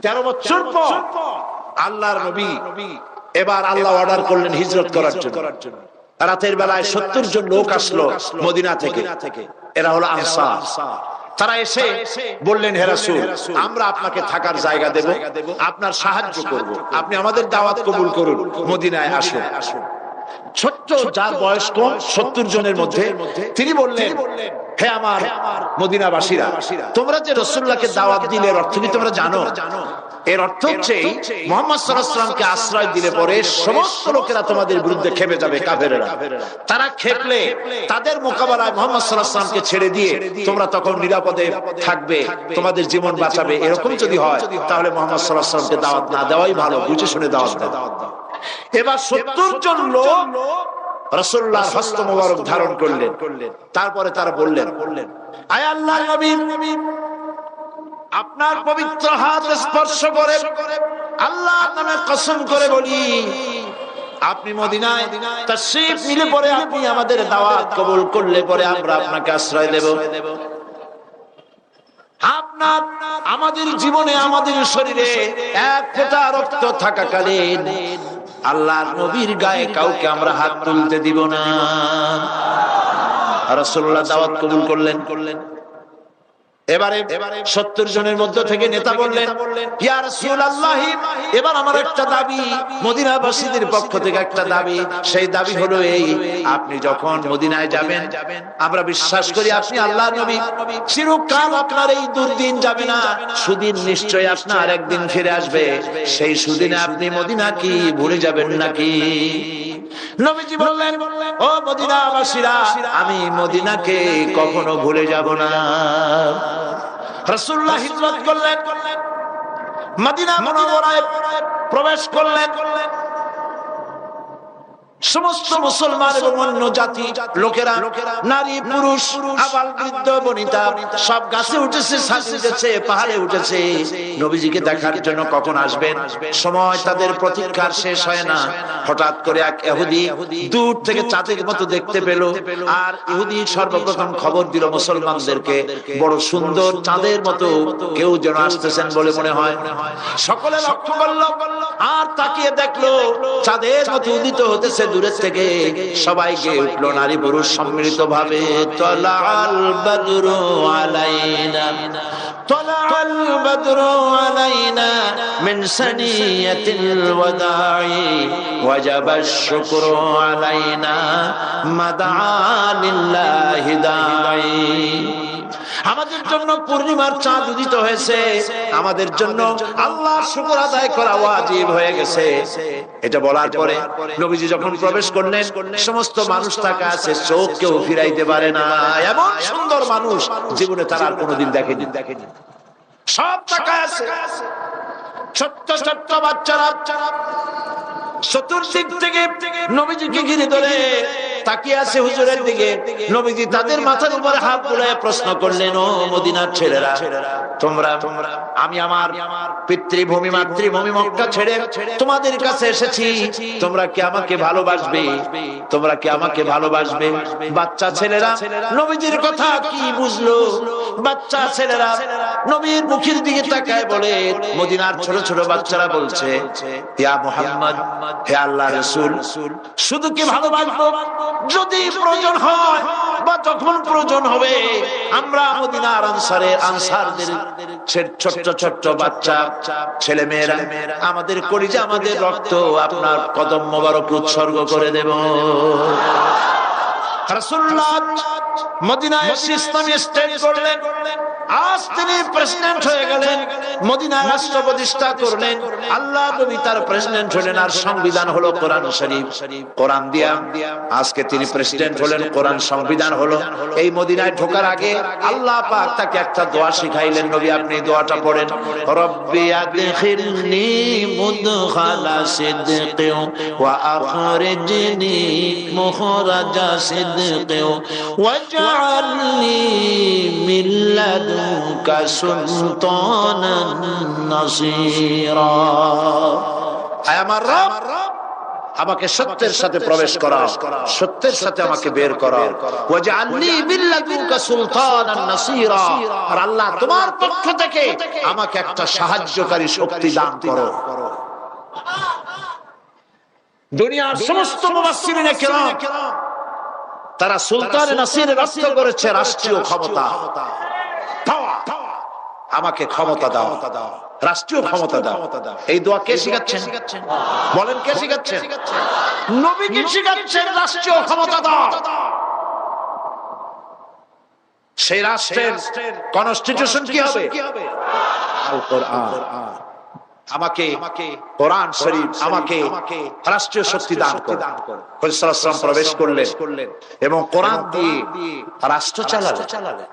13 বছর পর আল্লাহর নবী এবার আল্লাহ অর্ডার করলেন হিজরত করার জন্য। রাতের বেলায় 70 জন লোক আসলো মদিনা থেকে, এরা হলো আনসার। তারা এসে বললেন, হে রাসূল, আমরা আপনাকে থাকার জায়গা দেব, আপনার সাহায্য করব, আপনি আমাদের দাওয়াত কবুল করুন, মদিনায় আসুন। ছোট্ট যার বয়স কম 70 জনের মধ্যে তিনি বললেন, হে আমার মদিনাবাসীরা, তোমরা যে রাসূলুল্লাহকে দাওয়াত দিলে এর অর্থ কি তোমরা জানো? এর অর্থ হচ্ছে মুহাম্মদ সাল্লাল্লাহু আলাইহি ওয়াসাল্লামকে আশ্রয় দিলে পরে সমস্ত লোকেরা তোমাদের বিরুদ্ধে খেপে যাবে, কাফেররা। তারা খেপলে তাদের মোকাবেলায় মুহাম্মদ সাল্লাল্লাহু আলাইহি ওয়াসাল্লামকে ছেড়ে দিয়ে তোমরা তখন নিরাপদে থাকবে, তোমাদের জীবন বাঁচাবে। এরকম যদি হয় তাহলে মুহাম্মদ সাল্লাল্লাহু আলাইহি ওয়াসাল্লামকে দাওয়াত না দেওয়াই ভালো, বুঝে শুনে দাওয়াত দাও। এবার 70 জন লোক রাসূলুল্লাহর হস্ত মোবারক ধারণ করলেন। তারপরে তারা বললেন, আয় আল্লাহর নবী, আপনার পবিত্র হাত স্পর্শ করে আল্লাহর নামে কসম করে বলি, আপনি মদিনায় তাশরীফ নিলে পরে আপনি আমাদের দাওয়াত কবুল করলে পরে আমরা আপনাকে আশ্রয় দেব। আপনার আমাদের জীবনে আমাদের শরীরে এক ফোঁটা রক্ত থাকাকালীন আল্লাহর নবীর গায়ে কাউকে আমরা হাত তুলতে দিব না। রাসূলুল্লাহ দাওয়াত কবুল করলেন। এবারে 70 জনের মধ্য থেকে নেতা বললেন, ইয়া রাসূলুল্লাহ, এবার আমার একটা দাবি, মদিনাবাসীদের পক্ষ থেকে একটা দাবি। সেই দাবি হলো এই, আপনি যখন মদিনায় যাবেন আমরা বিশ্বাস করি আপনি আল্লাহর নবী, চিরকাল আপনার এই দুর্দিন যাবে না, সুদিন নিশ্চয়ই আপনার একদিন ফিরে আসবে। সেই সুদিনে আপনি মদিনা কি ভুলে যাবেন নাকি? নবীজি বললেন, ও মদিনাবাসীরা, আমি মদিনাকে কখনো ভুলে যাব না। রাসূলুল্লাহ হিজরত করলেন, মদিনা মুনাওয়ারায় প্রবেশ করলেন। সমস্ত মুসলমান এবং অন্য জাতি লোকেরা, নারী পুরুষ আবাল বৃদ্ধ বনিতা সব গাছে উঠেছে, ছাদে উঠেছে, পাহাড়ে উঠেছে নবীজিকে দেখার জন্য কখন আসবেন। সময় তাদের প্রতীক্ষার শেষ হয় না। হঠাৎ করে এক ইহুদি দূর থেকে চাঁদের মতো দেখতে পেল, আর ইহুদি সর্বপ্রথম খবর দিল মুসলমানদেরকে, বড় সুন্দর চাঁদের মতো কেউ যেন আসতেছেন বলে মনে হয়। সকলে লক্ষ্য করলো আর তাকিয়ে দেখলো চাঁদের মতো উদিত হতেছে দূরের থেকে। সবাই গিয়ে উঠলো, নারী পুরুষ সম্মিলিত ভাবে, তালাল বদরু আলাইনা, তালাল বদরু আলাইনা মিন সানিয়াতিল ওয়াদাই, ওয়াজাবাশ শুকরু আলাইনা মাদআ লিল্লাহি দাই। আমাদের জন্য পূর্ণিমার চাঁদ উদিত হয়েছে, আমাদের জন্য আল্লাহর শুকর আদায় করা ওয়াজিব হয়ে গেছে। এটা বলার পরে নবীজি যখন প্রবেশ করলেন, সমস্ত মানুষ তাকে আছে, চোখ কেউ ফিরাইতে পারে না। এমন সুন্দর মানুষ জীবনে তারা আর কোনোদিন দেখেনি। সব তাকায় আছে, ছোট্ট ছোট্ট বাচ্চারা চতুর্দিক থেকে নবীজিকে ঘিরে ধরে তাকিয়ে আছে হুজুরের দিকে। নবীজি তাদের মাথার উপরে হাত বুলায়ে প্রশ্ন করলেন, ও মদিনার ছেলেরা, তোমরা, আমি আমার পিতৃভূমি মাতৃভূমি মক্কা ছেড়ে তোমাদের কাছে এসেছি, তোমরা কি আমাকে ভালোবাসবে? তোমরা কি আমাকে ভালোবাসবে? বাচ্চা ছেলেরা নবীজির কথা কি বুঝলো? বাচ্চা ছেলেরা নবীর মুখের দিকে তাকায় বলে, মদিনার ছোট ছোট বাচ্চারা বলছে, ইয়া মুহাম্মদ, হে আল্লাহর রাসূল, শুধু কি ভালোবাসবো? যদি প্রয়োজন হয় বা যখন প্রয়োজন হবে আমরা মদিনার আনসারদের ছোট্ট ছোট্ট বাচ্চা ছেলে মেয়েরা, আমাদের কলিজা আমাদের রক্ত আপনার কদম মোবারক উৎসর্গ করে দেব। রাসূলুল্লাহ মদিনায় ইসলামী স্টেট করলেন। আজ তিনি প্রেসিডেন্ট হয়ে গেলেন, মদিনায় রাষ্ট্র প্রতিষ্ঠা করলেন। আল্লাহ নবী তার প্রেসিডেন্ট হলেন, আর সংবিধান হলো কোরআন শরীফ। কোরআন দিয়া আজকে তিনি প্রেসিডেন্ট হলেন, কোরআন সংবিধান হলো। এই মদিনায় ঢোকার আগে আল্লাহ পাক তাকে একটা দোয়া শিখাইলেন। নবী, আপনি দোয়াটা পড়েন, রব্বি আদখিলনি মুদখালা সিদকিন ওয়া আখরিজনি মুখরাজা সিদকিন ওয়াজআলনি মিন লাদুনকা সুলতানান নাসীরা। আয় আমার রব, আমাকে সত্যের সাথে প্রবেশ করাও, সত্যের সাথে আমাকে বের করাও। ওয়াজআলনি মিল্লাদুকা সুলতানান নাসীরা, আর আল্লাহ তোমার পক্ষ থেকে আমাকে একটা সাহায্যকারী শক্তি দান করো। দুনিয়ার সমস্ত মুফাসসিরিনে কেরাম তারা সুলতান নাসিরের অর্থ করেছে রাষ্ট্রীয় ক্ষমতা। আমাকে ক্ষমতা দাও, রাষ্ট্রীয় ক্ষমতা দাও। এই দোয়া কে শিখাচ্ছেন? বলেন কে শিখাচ্ছেন? নবীকে শিখাচ্ছেন রাষ্ট্রীয় ক্ষমতা দাও। সেই রাষ্ট্রের কনস্টিটিউশন কি হবে? আল কোরআন। আমাকে কোরআন শরীফ, আমাকে রাষ্ট্রীয় শক্তি দান করো। রাসূল সাল্লাল্লাহু আলাইহি ওয়াসাল্লাম প্রবেশ করলেন এবং কোরআন দিয়ে রাষ্ট্র চালালেন।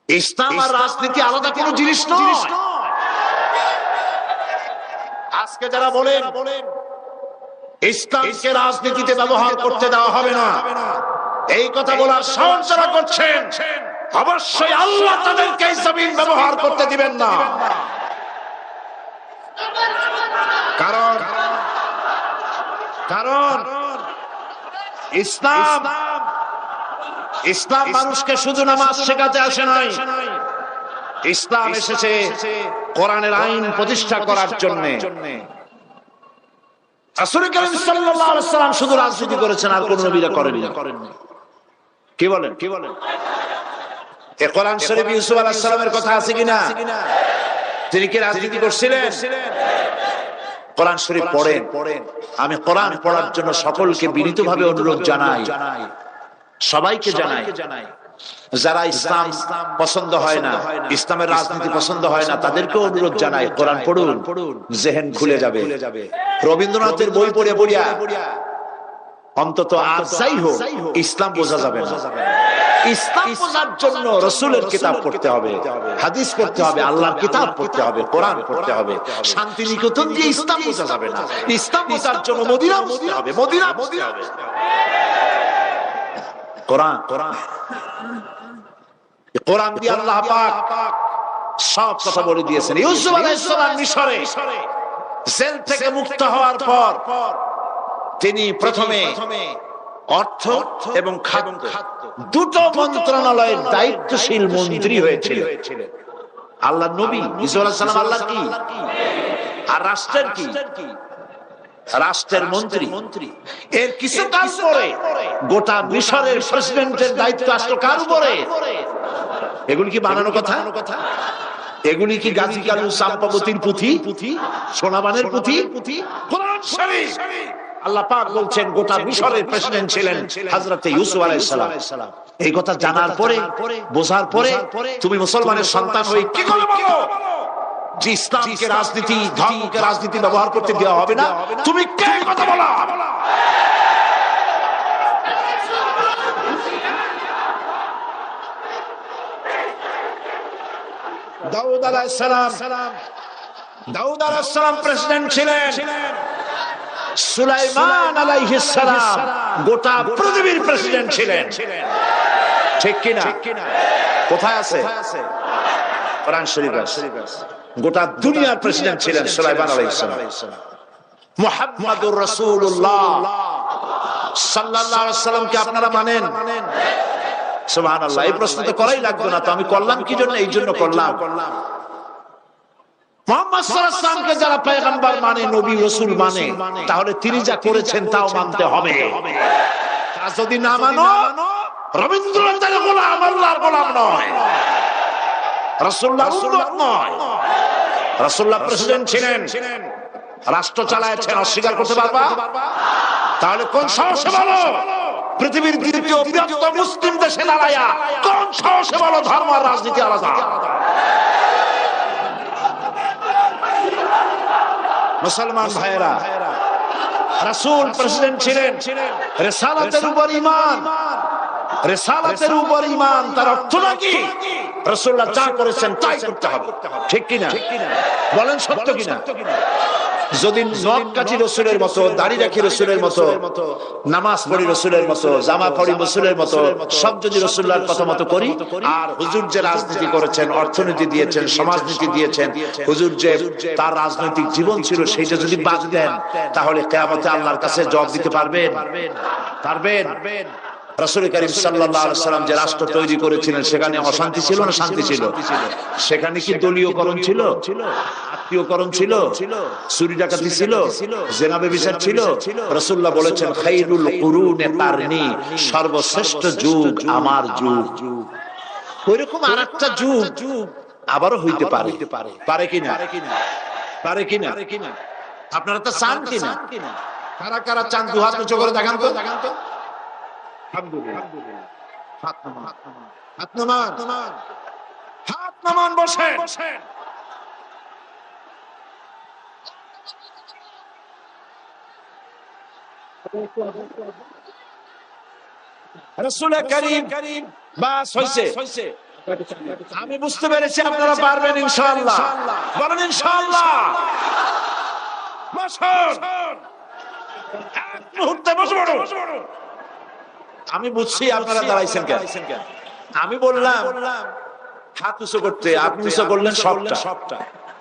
ইসলাম আর রাজনীতি আলাদা কোনো জিনিস নয়। আজকে যারা বলেন ইসলামকে রাজনীতিতে ব্যবহার করতে দেওয়া হবে না, এই কথা বলার সাহস যারা করছেন, অবশ্যই আল্লাহ তাদেরকে এই জমিন ব্যবহার করতে দিবেন না। কারণ ইসলাম মানুষকে শুধু নামাজ শেখাতে আসে নাই, ইসলাম এসেছে কোরআনের আইন প্রতিষ্ঠা করার জন্য। রাসূল কারীম সাল্লাল্লাহু আলাইহি ওয়াসাল্লাম শুধু রাজনীতি করেছেন, আর কোন নবীরা করেননি। কি বলেন? এই কোরআন শরীফ ইউসুফ আলাইহিস সালামের কথা আছে কিনা? তিনি কি রাজনীতি করছিলেন? কোরআন শরীফ পড়েন। আমি কোরআন পড়ার জন্য সকলকে বিনীতভাবে অনুরোধ জানাই, সবাইকে জানাই। যারা ইসলাম পছন্দ হয় না, ইসলামের রাজনীতি পছন্দ হয় না, তাদেরকে অনুরোধ জানাই, কোরআন পড়ুন, জেহেন খুলে যাবে। রবীন্দ্রনাথের বই পড়ে পড়িয়া অন্তত আর যাই হোক ইসলাম বোঝা যাবে না। ইসলাম বোঝার জন্য রাসূলের কিতাব পড়তে হবে, হাদিস পড়তে হবে, আল্লাহর কিতাব পড়তে হবে, কোরআন পড়তে হবে। শান্তি নিকেতন দিয়ে ইসলাম বোঝা যাবে না। ইসলাম বোঝার জন্য মদিনা বুঝতে হবে, মদিনা বুঝতে হবে। কোরআন দিয়ে আল্লাহ পাক সব কথা বলে দিয়েছেন। ইউসুফ আলাইহিস সালাম মিশরে জেল থেকে মুক্ত হওয়ার পর তিনি প্রথমে অর্থ এবং খাদ্য দুটো মন্ত্রণালয়ের দায়িত্বশীল মন্ত্রী হয়েছিলেন। আল্লাহ নবী ইউসুফ আলাইহিস সালাম আল্লাহর কি আর রাষ্ট্রের কি? রাষ্ট্রের মন্ত্রী। এর কিছু কাল পরে গোটা মিশরের প্রেসিডেন্টের দায়িত্ব আসলো কার উপরে? এগুলি কি বানানো কথা? এগুলি কি গাজী কালু চাম্পাবতীর পুঁথি, সোনাবানের পুঁথি? কোরআন শরীফ। আল্লাহ পাক বলছেন গোটা মিশরের প্রেসিডেন্ট ছিলেন হযরত ইউসুফ আলাইহিস সালাম। এই কথা জানার পরে, বোঝার পরে তুমি মুসলমানের সন্তান হয়ে কি করে বলো যে ইসলামকে রাজনীতি, ধর্মকে রাজনীতি ব্যবহার করতে দেওয়া হবে না? তুমি কে কথা বলা? দাউদ আলাইহিস সালাম প্রেসিডেন্ট ছিলেন। সুলাইমান আলাইহিস সালাম গোটা পৃথিবীর প্রেসিডেন্ট ছিলেন। ঠিক কিনা? কোথায় আছে? কোরআন শরীফ আছে। গোটা দুনিয়ার প্রেসিডেন্ট ছিলেন সুলাইমান আলাইহিস সালাম। মুহাম্মাদুর রাসূলুল্লাহ সাল্লাল্লাহু আলাইহি ওয়াসাল্লামকে আপনারা মানেন? সুবহানাল্লাহ। এই প্রশ্ন তো করাই লাগতো না, তো আমি করলাম কি জন্য? এই জন্য করলাম। মুহাম্মদ সাল্লাল্লাহু আলাইহি ওয়াসাল্লামকে যারা পয়গম্বর মানে, নবী রাসূল মানে, তাহলে তিনি যা করেছেন তাও মানতে হবে। তা যদি না মানো, রবীন্দ্রনাথের গোলাম, আল্লাহর গোলাম নয়, রাসূলুল্লাহর উম্মত নয়। রাসূলুল্লাহ প্রেসিডেন্ট ছিলেন, রাষ্ট্র চালাচ্ছেন, অস্বীকার করতে পারবা? তাহলে কোন সাহসে বলো পৃথিবীর দ্বিতীয় বৃহত্তম মুসলিম দেশে দাঁড়ায়া কোন সাহসে বলো ধর্ম আর রাজনীতি আলাদা? মুসলমান ভাইয়েরা, রাসূল প্রেসিডেন্ট ছিলেন, রিসালাতের উপর ঈমান। রিসালাতের উপর ঈমান তার অর্থ নাকি রাসূলুল্লাহ যা করেছেন তাই করতে হবে। ঠিক কিনা? বলেন সত্য কিনা? যদি নখ কাটি রাসূলের মতো, দাড়ি রাখি রাসূলের মতো, নামাজ পড়ি রাসূলের মতো, জামা পড়ি রাসূলের মতো, সব যদি রাসূলুল্লাহর কথা মতো করি, আর হুজুর যে রাজনীতি করেছেন, অর্থনীতি দিয়েছেন, সমাজনীতি দিয়েছেন, হুজুর যে তার রাজনৈতিক জীবন ছিল সেইটা যদি বাদ দেন, তাহলে কিয়ামতে আল্লাহর কাছে জবাব দিতে পারবেন? পারবেন? রাসূল করিম সাল্লাল্লাহু আলাইহি ওয়াসাল্লাম যে রাষ্ট্র তৈরি করেছিলেন সেখানে অশান্তি ছিল না শান্তি ছিল? সেখানে কি দলীয়করণ ছিল, আত্মীয়করণ ছিল, চুরি ডাকাতি ছিল, জেনা ব্যভিচার ছিল? রাসূলুল্লাহ বলেছেন খায়রুল কুরুনে কারনি, সর্বশ্রেষ্ঠ যুগ আমার যুগ। ওইরকম আরেকটা যুগ আবারও হইতে পারে, পারে কিনা? পারে কিনা? আপনারা তো চান কিনা? কারা কারা চান দুই হাত উঁচু করে দেখান তো। আলহামদুলিল্লাহ, হাত নামান, হাত নামান, হাত নামান, বসেন। রাসূল করিম, বাস হইছে। আমি বুঝতে পেরেছি আপনারা পারবেন ইনশাআল্লাহ। বলেন ইনশাআল্লাহ। বসুন, এক মুহূর্তে বসুন। আমি বুঝছি আপনারা দাঁড়াইছেন কেন। আমি বললাম হাত উঁচু করতে, আপনি উঁচু করলেন সবটা।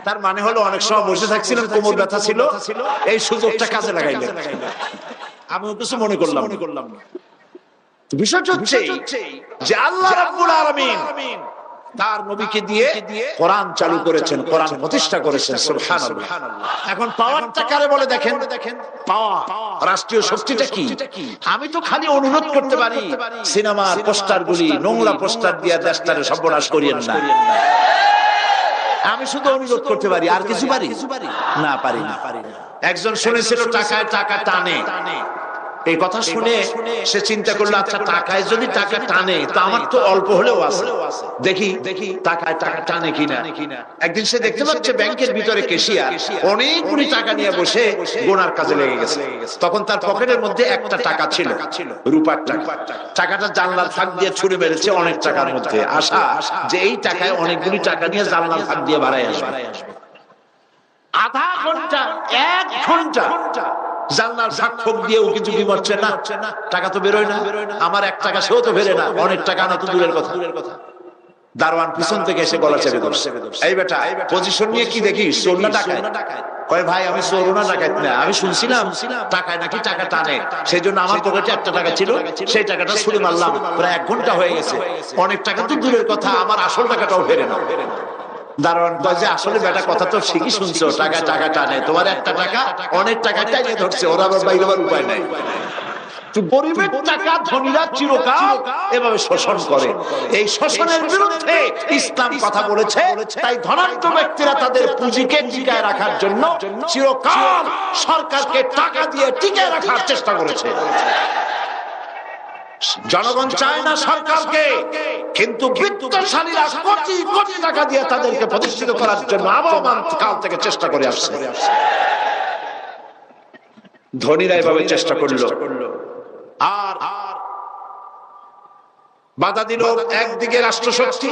তার মানে হলো অনেক সময় বসে থাকছিলেন, কোমর ব্যথা ছিল, এই সুযোগটা কাজে লাগাইলেন। আমিও কিছু মনে করলাম না। বিষয়টা হচ্ছে যে আল্লাহ রাব্বুল আলামিন তার নবীকে দিয়ে কোরআন চালু করেছেন, কোরআন প্রতিষ্ঠা করেছেন। সুবহানাল্লাহ। এখন পাওয়ারটা কারে বলে দেখেন। পাওয়ার, রাষ্ট্রীয় শক্তিটা কি? আমি তো খালি অনুরোধ করতে পারি, সিনেমার পোস্টারগুলি, নোংরা পোস্টার দিয়ে দেশটারে সর্বনাশ করিয়েন না। আমি শুধু অনুরোধ করতে পারি, আর কিছু পারি না? পারি না। একজন শুনেছিল টাকায় টাকা টানে, এই কথা শুনে সে চিন্তা করলো আচ্ছা টাকায় যদি টাকা টানে তো আমার তো অল্প হলেও আছে, দেখি টাকায় টাকা টানে কিনা। একদিন সে দেখতে পাচ্ছে ব্যাংকের ভিতরে ক্যাশিয়ার অনেকগুলি টাকা নিয়ে বসে গোনার কাজে লেগে গেছে। তখন তার পকেটের মধ্যে একটা টাকা ছিল, রূপার টাকা। টাকাটা জানলার ফাঁক দিয়ে ছুঁড়ে মেরেছে অনেক টাকার মধ্যে, আশা যে এই টাকায় অনেকগুলি টাকা নিয়ে জানলার ফাঁক দিয়ে বাড়াই আসবে। আধা ঘন্টা, 1 ঘন্টা জানলার ফাঁক ফোক দিয়েও কিছু বিমর্ছে না, টাকা তো বেরোয় না। আমার 1 টাকা সেও তো বেরোয় না, অনেক টাকা আনা তো দূরের কথা। দারোয়ান পিছন থেকে এসে গলা চেপে ধরছে, এই বেটা পজিশন নিয়ে কি দেখি, চোর না ডাকাত? কয় ভাই আমি চোর না ডাকাত না, আমি শুনছিলাম টাকায় নাকি টাকা টানে, সেই জন্য আমার পকেটে 1 টাকা ছিল, সেই টাকাটা ছুড়ে মারলাম। প্রায় 1 ঘন্টা হয়ে গেছে, অনেক টাকা তো দূরের কথা, আমার আসল টাকাটাও ফেরে না। দারোয়ান কয় যে আসলে বেটা কথা তো ঠিকই শুনছো, টাকা টাকা টানে, তোমার 1 টাকা অনেক টাকা টাইনে ধরছে, ওরা আবার বাইরে উপায় নাই। গরিবের টাকা ধনীরা চিরকাল এভাবে শোষণ করে। এই শোষণের বিরুদ্ধে ইসলাম কথা বলেছে, তাই ধনাঢ্য ব্যক্তিরা তাদের পুঁজিকে টিকায় রাখার জন্য চিরকাল সরকারকে টাকা দিয়ে টিকায় রাখার চেষ্টা করেছে। জনগণ চায় না সরকারকে, কিন্তু বিত্তশালীরা কোটি কোটি টাকা দিয়ে তাদেরকে প্রতিষ্ঠিত করার জন্য আবহমান কাল থেকে চেষ্টা করে আসছে। ধনীরা এভাবে চেষ্টা করলো, আর বাধা দিল একদিকে রাষ্ট্রশক্তি,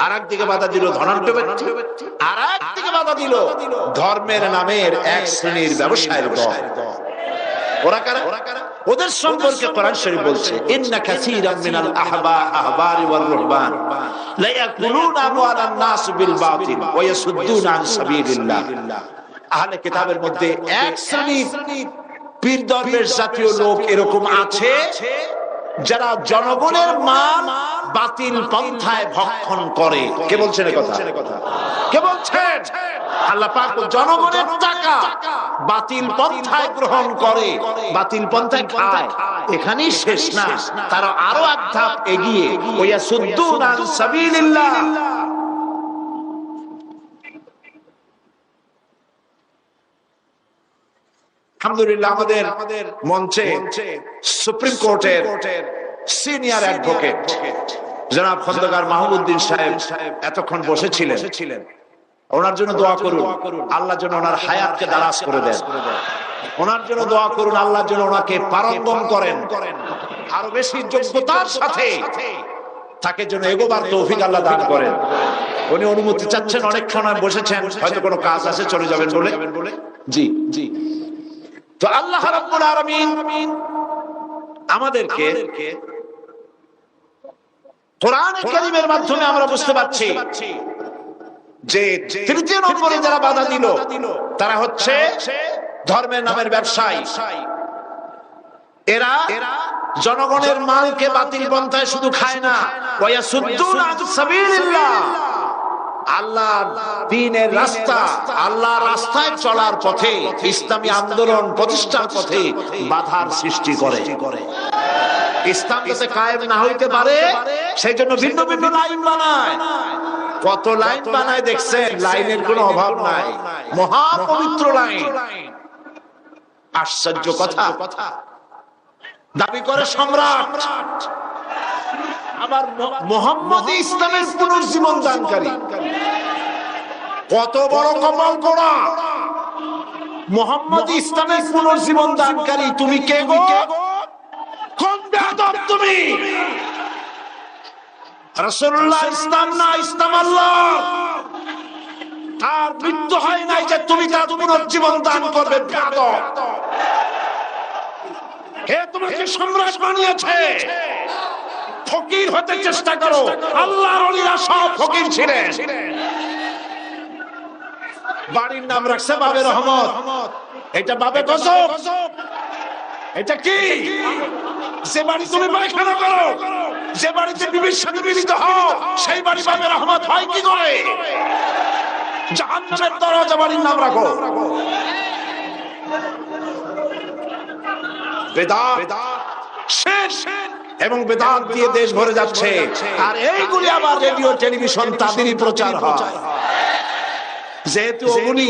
আর একদিকে বাধা দিল ধনাঢ্য ব্যক্তি, আর একদিকে বাধা দিল ধর্মের নামের এক শ্রেণীর ব্যবসায়ের দল। ওরা কারা? ওদের সম্পর্কে কোরআন শরীফ বলছে ইন্না কাসীরাম মিনাল আহবারি ওয়ার রুহবান লা ইয়াকুলুনা আমওয়ালান নাস বিল বাতিল ওয়া ইয়াসুদ্দুনা আন সাবিলিল্লাহ। আহলে কিতাবের মধ্যে এক শ্রেণীর পীর দরবেশ জাতীয় লোক এরকম আছে যারা জনগণের মাল বাতিল পন্থায় ভক্ষণ করে। কে বলছেন এই কথা? কে বলছেন? আল্লাহ পাক জনগণের টাকা বাতিল পন্থায় গ্রহণ করে, বাতিল পন্থায় খায়। এখানেই শেষ না, তারা আরো এক ধাপ এগিয়ে ওয়াসুদ্দুনা আন সাবিলিল্লাহ। আলহামদুলিল্লাহ আমাদের মঞ্চে সুপ্রিম কোর্টের সিনিয়র অ্যাডভোকেট জনাব খন্দকার মাহমুদ্দিন সাহেব এতক্ষণ বসেছিলেন। ওনার জন্য দোয়া করুন, আল্লাহ যেন ওনার হায়াতকে দারাজ করে দেন। ওনার জন্য দোয়া করুন, আল্লাহ যেন ওনাকে পারঙ্গম করেন, আরো বেশি যোগ্যতার সাথে তাকে যেন এগোবার তৌফিক আল্লাহ দান করেন। উনি অনুমতি চাচ্ছেন, অনেকক্ষণ বসেছেন, হয়তো কোনো কাজ আছে চলে যাবেন বলে। জি জি। তো আল্লাহ রাব্বুল আলামিন আমাদেরকে কোরআনে কারীমের মাধ্যমে আমরা বুঝতে পারছি যে তৃতীয় নম্বরে যারা বাধা দিল তারা হচ্ছে ধর্মের নামের ব্যবসায়ী। এরা জনগণের মালকে বাতিল পন্থায় শুধু খায় না, ওয়ায়াসুদ্দুনা আন সাবিলিল্লাহ, আল্লাহর দ্বীনের রাস্তা, আল্লাহর রাস্তায় চলার পথে, ইসলামী আন্দোলন প্রতিষ্ঠার পথে বাধার সৃষ্টি করে। ইসলাম যাতে কায়েম না হইতে পারে সেই জন্য ভিন্ন ভিন্ন লাইন বানায়। কত লাইন বানায় দেখছেন, লাইনের কোনো অভাব নাই, মহা পবিত্র লাইন। আশ্চর্য কথা, দাবি করে সম্রাট, আবার মুহাম্মদ ইসলামের পুনর্জীবন দানকারী। কত বড় কপাল পোড়া! মুহাম্মদ ইসলামের পুনর্জীবন দানকারী, তুমি কে গো? কোন বেয়াদব তুমি? রাসূলুল্লাহ ইসলাম না, ইসলাম আল্লাহ। তার মৃত্যু হয় নাই যে তুমি তার পুনর্জীবন দান করবে? বেয়াদব! কে তোমাকে সম্রাট বানিয়েছে? ফকির হতে চেষ্টা করো, আল্লাহর ওলিরা সব ফকির ছিলেন। বাড়ির নাম রাখছে বাবে রহমত, এটা বাবে গজব। এটা কি? যে বাড়ি তুমি পায়খানা করো, যে বাড়িতে বিবির সাথে মিলিত হও, সেই বাড়ি বাবে রহমত হয় কি করে? জাহান্নামের দরজা বাড়ির নাম রাখো। বেদাত, শিরক এবং বেদাত দিয়ে দেশ ভরে যাচ্ছে, আর এইগুলি আবার রেডিও টেলিভিশন তাদেরই প্রচার হয়। যেহেতু ওগুলি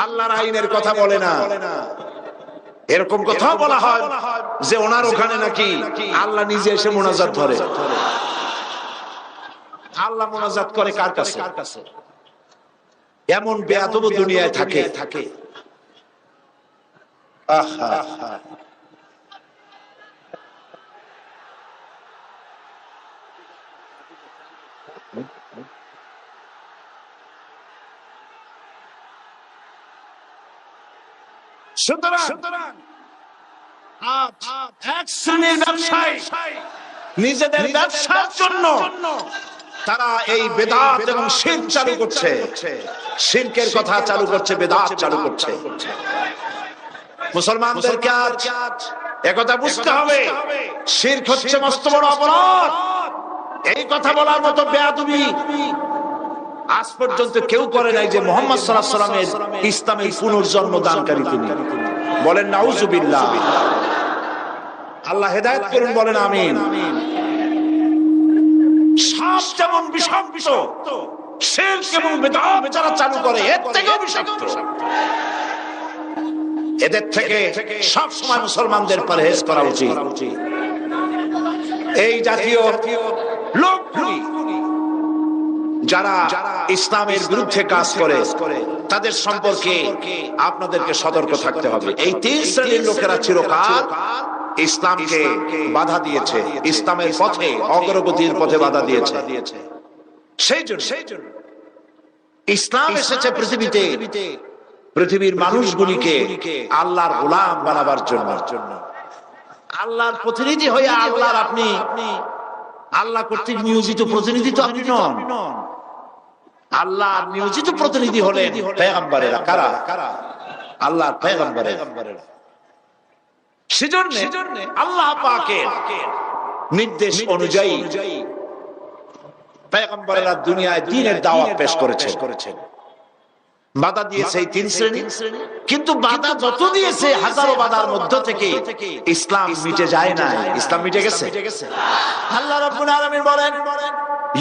আল্লাহর আইনের কথা বলে না, এরকম কথা বলা হয় যে ওনার ওখানে নাকি আল্লাহ নিজে এসে মোনাজাত ধরে। আল্লাহ মোনাজাত করে কার কাছে? এমন বেয়াদব দুনিয়ায় থাকে। আহা, সুতরাং এক শ্রেণীর ব্যবসায়ী নিজেদের ব্যবসার জন্য তারা এই বেদাত এবং শিরক চালু করছে, শিরকের কথা চালু করছে, বেদাত চালু করছে। মুসলমানদেরকে আজ একথা বুঝতে হবে, শিরক হচ্ছে মস্ত বড় অপরাধ। এই কথা বলার মতো বেয়াদবি আজ পর্যন্ত কেউ করে নাই যে মুহাম্মদ সাল্লাল্লাহু আলাইহি ওয়াসাল্লামের ইসলামের পুনর্জন্ম দানকারী তিনি। বলেন নাউজুবিল্লাহ। আল্লাহ হেদায়েত করুন, বলেন আমিন। সাপ যেমন বিষাক্ত, শিরক এবং বিদআত যারা চালু করে এর থেকেও বিষাক্ত। এদের থেকে সব সময় মুসলমানদের পরহেজ করা উচিত। এই জাতীয় লোকগুলি যারা ইসলামের বিরুদ্ধে কাজ করে তাদের সম্পর্কে আপনাদেরকে সতর্ক থাকতে হবে। এই তিন শ্রেণীর লোকেরা চিরকাল ইসলামকে বাধা দিয়েছে, ইসলামের পথে অগ্রগতির পথে বাধা দিয়েছে। সেই জন্য ইসলাম এসেছে পৃথিবীতে পৃথিবীর মানুষগুলিকে আল্লাহর গোলাম বানাবার জন্য। আল্লাহর প্রতিনিধি হয়ে আল্লাহর আপনি আল্লাহ কর্তৃক নিয়োজিত প্রতিনিধি তো আপনি নন। আল্লাহ নিয়োজিত প্রতিনিধি হলেন পয়গম্বরেরা। কারা? আল্লাহর পয়গম্বরেরা। সেজন্য আল্লাহ পাকের নির্দেশ অনুযায়ী পয়গম্বরেরা দুনিয়ায় দ্বীনের দাওয়াত পেশ করেছেন। বাধা দিয়েছে এই তিন শ্রেণী, কিন্তু বাধা যত দিয়েছে হাজারো বাধার মধ্য থেকে ইসলাম মিটে যায় না। ইসলাম মিটে গেছে। আল্লাহ রাব্বুল আলামিন বলেন,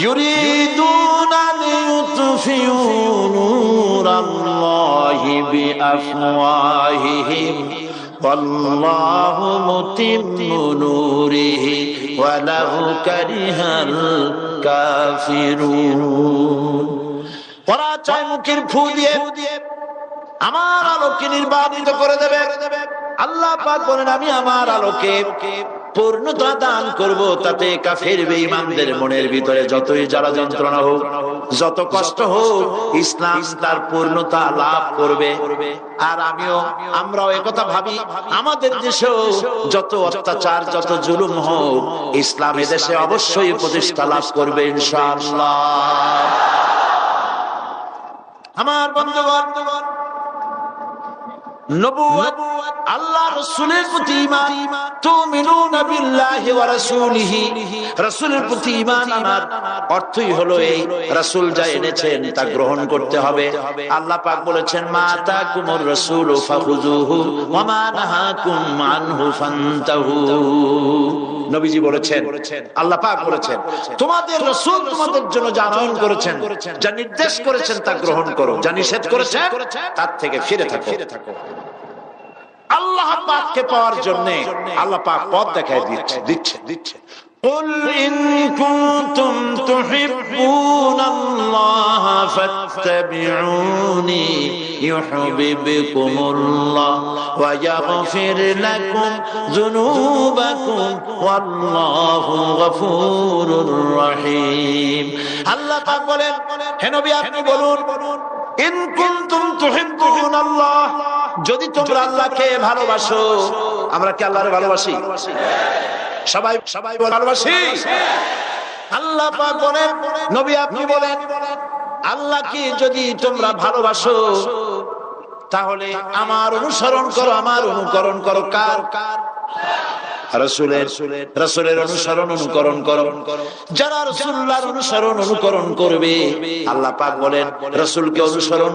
ইউরিদুনা লিইউতফিউ নূরাল্লাহি বিআফওয়াহিহিম ওয়াল্লাহু মুতিম্মু নূরিহি ওয়ালাউ কারিহাল কাফিরুন। ওরা চায় মুখের ফু দিয়ে আমার আলোকে নির্বাপিত করে দেবে। আল্লাহ পাক বলেন, আমি আমার আলোকে পূর্ণতা দান করব, তাতে কাফের বেঈমানদের মনের ভিতরে যতই জ্বালা যন্ত্রণা হোক, যত কষ্ট হোক, ইসলাম তার পূর্ণতা লাভ করবে। আর আমরাও একথা ভাবি, আমাদের দেশেও যত অত্যাচার, যত জুলুম হোক, ইসলাম এদেশে অবশ্যই প্রতিষ্ঠা লাভ করবে ইনশাআল্লাহ। আমার বন্ধুগণ, নবুয়ত, আল্লাহ রাসূলের প্রতি ঈমান, তুমিনুনা বিল্লাহি ওয়া রাসূলিহি, রাসূলের প্রতি ঈমান আনার অর্থই হলো এই, রাসূল যা এনেছেন তা গ্রহণ করতে হবে। আল্লাহ পাক বলেছেন, মা তাকুমুর রাসূলু ফাখুযুহু ওয়া মা নাহাকুম আনহু ফান্তাহু। নবীজি বলেছেন, আল্লাহ পাক বলেছেন, তোমাদের রাসূল তোমাদের জন্য যা আনয়ন করেছেন, যা নির্দেশ করেছেন তা গ্রহণ করো, যা নিষেধ করেছেন তার থেকে ফিরে থাকো। আল্লাহ পাককে পাওয়ার জন্য আল্লাহ পাক পথ দেখায় দিচ্ছে। قل إن كنتم تحبون الله فاتبعوني يحببكم الله ويغفر لكم ذنوبكم والله غفور رحيم। আল্লাহ পাক বলেন, হে নবী আপনি বলুন, ইন কুনতুম তুহিব্বুন আল্লাহ, যদি তোমরা আল্লাহকে ভালোবাসো। আমরা কি আল্লাহরে ভালোবাসি? সবাই ভালোবাসি। আল্লাহ পাক বলেন, নবী আপনি বলেন, আল্লাহকে যদি তোমরা ভালোবাসো তাহলে আমার অনুসরণ করো, আমার অনুকরণ করো। কার? রাসূলের অনুসরণ অনুকরণ করো। যারা রাসূলুল্লাহর অনুসরণ অনুকরণ করবে, আল্লাহ পাক বলেন, রাসূলকে অনুসরণ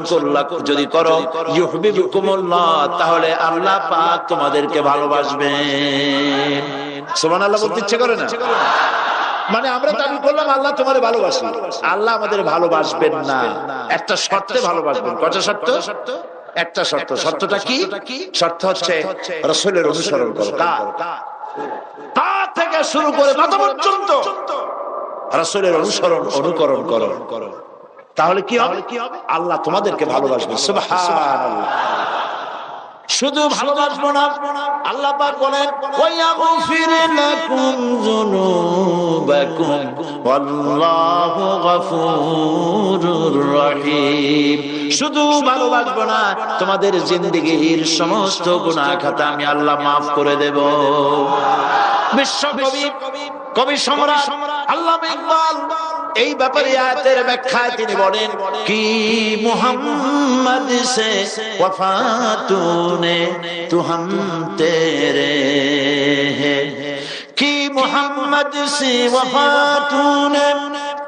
যদি করো, ইউহিব্বুকুমুল্লাহ, তাহলে আল্লাহ পাক তোমাদেরকে ভালোবাসবেন। সুবহানাল্লাহ বলতে ইচ্ছে করে না? মানে আমরা দাবি করলাম আল্লাহ তোমাদের ভালোবাসে, আল্লাহ আমাদের ভালোবাসবেন না, একটা শর্তে ভালোবাসবেন। কয়টা শর্ত? একটা শর্ত। শর্তটা কি? শর্ত হচ্ছে রাসূলের অনুসরণ করো। তা থেকে শুরু করে মাথা পর্যন্ত রাসূলের অনুসরণ অনুকরণ করো, তাহলে কি হবে? আল্লাহ তোমাদেরকে ভালোবাসবেন। সুবহানাল্লাহ। শুধু ভালোবাসবো না, আল্লাহ পাক বলেন, ওয়ায়াগফির লাকুম যুনুবাকুম ওয়াল্লাহু গফুরুর রহিম। শুধু ভালোবাসবো না, তোমাদের জিন্দেগীর সমস্ত গুনাহ খাতা আমি আল্লাহ মাফ করে দেব। বিশ্বকবি, কবি সম্রাট আল্লামা ইকবাল এই ব্যাপারে আয়াতের ব্যাখ্যায় তিনি বলেন, কি মুহাম্মদ সে ওয়াফা তूने तू हम तेरे हैं, कि मोहम्मद से वफा तूने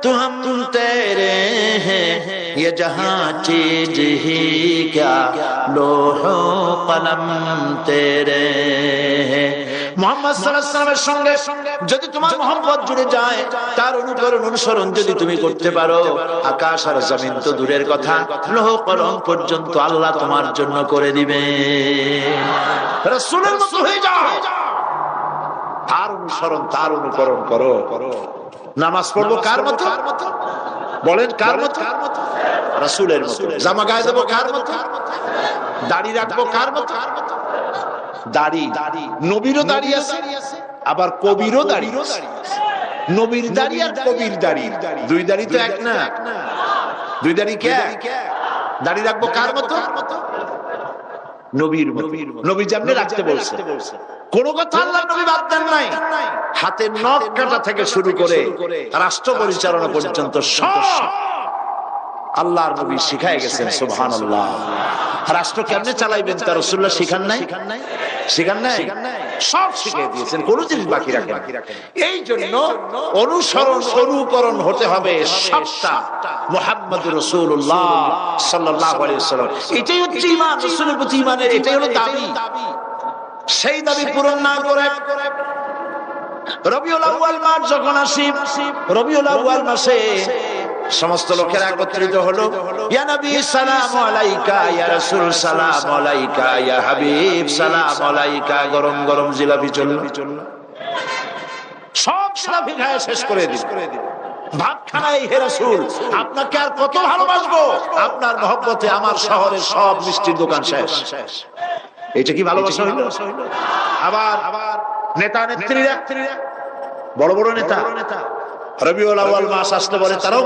तू हम तेरे हैं, ये जहां चीज ही क्या लोहो कलम तेरे हैं। মুহাম্মদ সাল্লাল্লাহু আলাইহি ওয়াসাল্লামের সঙ্গে যদি তোমার মহব্বত জুড়ে যায়, তার অনুসরণ যদি তুমি করতে পারো, আকাশ আর জমিন তো দূরের কথা, লৌহ কলম পর্যন্ত আল্লাহ তোমার জন্য করে দিবে। রাসূলের মতো হয়ে যাও, তার অনুসরণ তার অনুকরণ করো। নামাজ পড়বো কার মতো? বলেন কার মতো? রাসূলের মতো। জামা গায়ে দেবো কার মতো? দাড়ি রাখবো কার মতো? দাড়ি, নবীরও দাড়ি আছে, আবার কবিরও দাড়ি আছে। নবীর দাড়ি আর কবির দাড়ি, দুই দাড়ি তো এক না। দুই দাড়ি কে? দাড়ি রাখবো কার মতো? নবীর মতো। নবী যেমনি রাখতে বলছে, কোন কথা আল্লাহর নবী বাদ দেন নাই। হাতের নখ কাটা থেকে শুরু করে রাষ্ট্র পরিচালনা পর্যন্ত সব আল্লাহর নবী শিখায় গেছেন। সুবহানাল্লাহ। রাষ্ট্র কেমনে চালাইবেন তা রাসূলুল্লাহ শিখান নাই? সব শিখিয়ে দিয়েছেন, কোনো জিনিস বাকি রাখেন। এই জন্য অনুসরণ অনুকরণ হতে হবে সবটা মুহাম্মদুর রাসূলুল্লাহ সাল্লাল্লাহু আলাইহি ওয়াসাল্লাম। এটাই হচ্ছে ঈমান, রাসূলের প্রতি ঈমানের এটাই হলো দাবি। সেই দাবি পূরণ না করে রবিউল আউয়াল মাস যখন আসে, রবিউল আউয়াল মাসে সমস্ত লোকেরা একত্রিত হলো, ইয়া নবী সালাম আলাইকা, ইয়া রাসূল সালাম আলাইকা, ইয়া হাবিব সালাম আলাইকা। গরম গরম জিলাপি চলল, সব জিলাপি খায় শেষ করে দিল। ভাত খানাই, হে রাসূল আপনাকে আর কত ভালোবাসবো, আপনার মহব্বতে আমার শহরের সব মিষ্টির দোকান শেষ। এটা কি ভালোবাসা হইল? আবার নেতা নেত্রীরা, বড় বড় নেতা রবিউল আউয়াল মাস আসলে বলে তারাও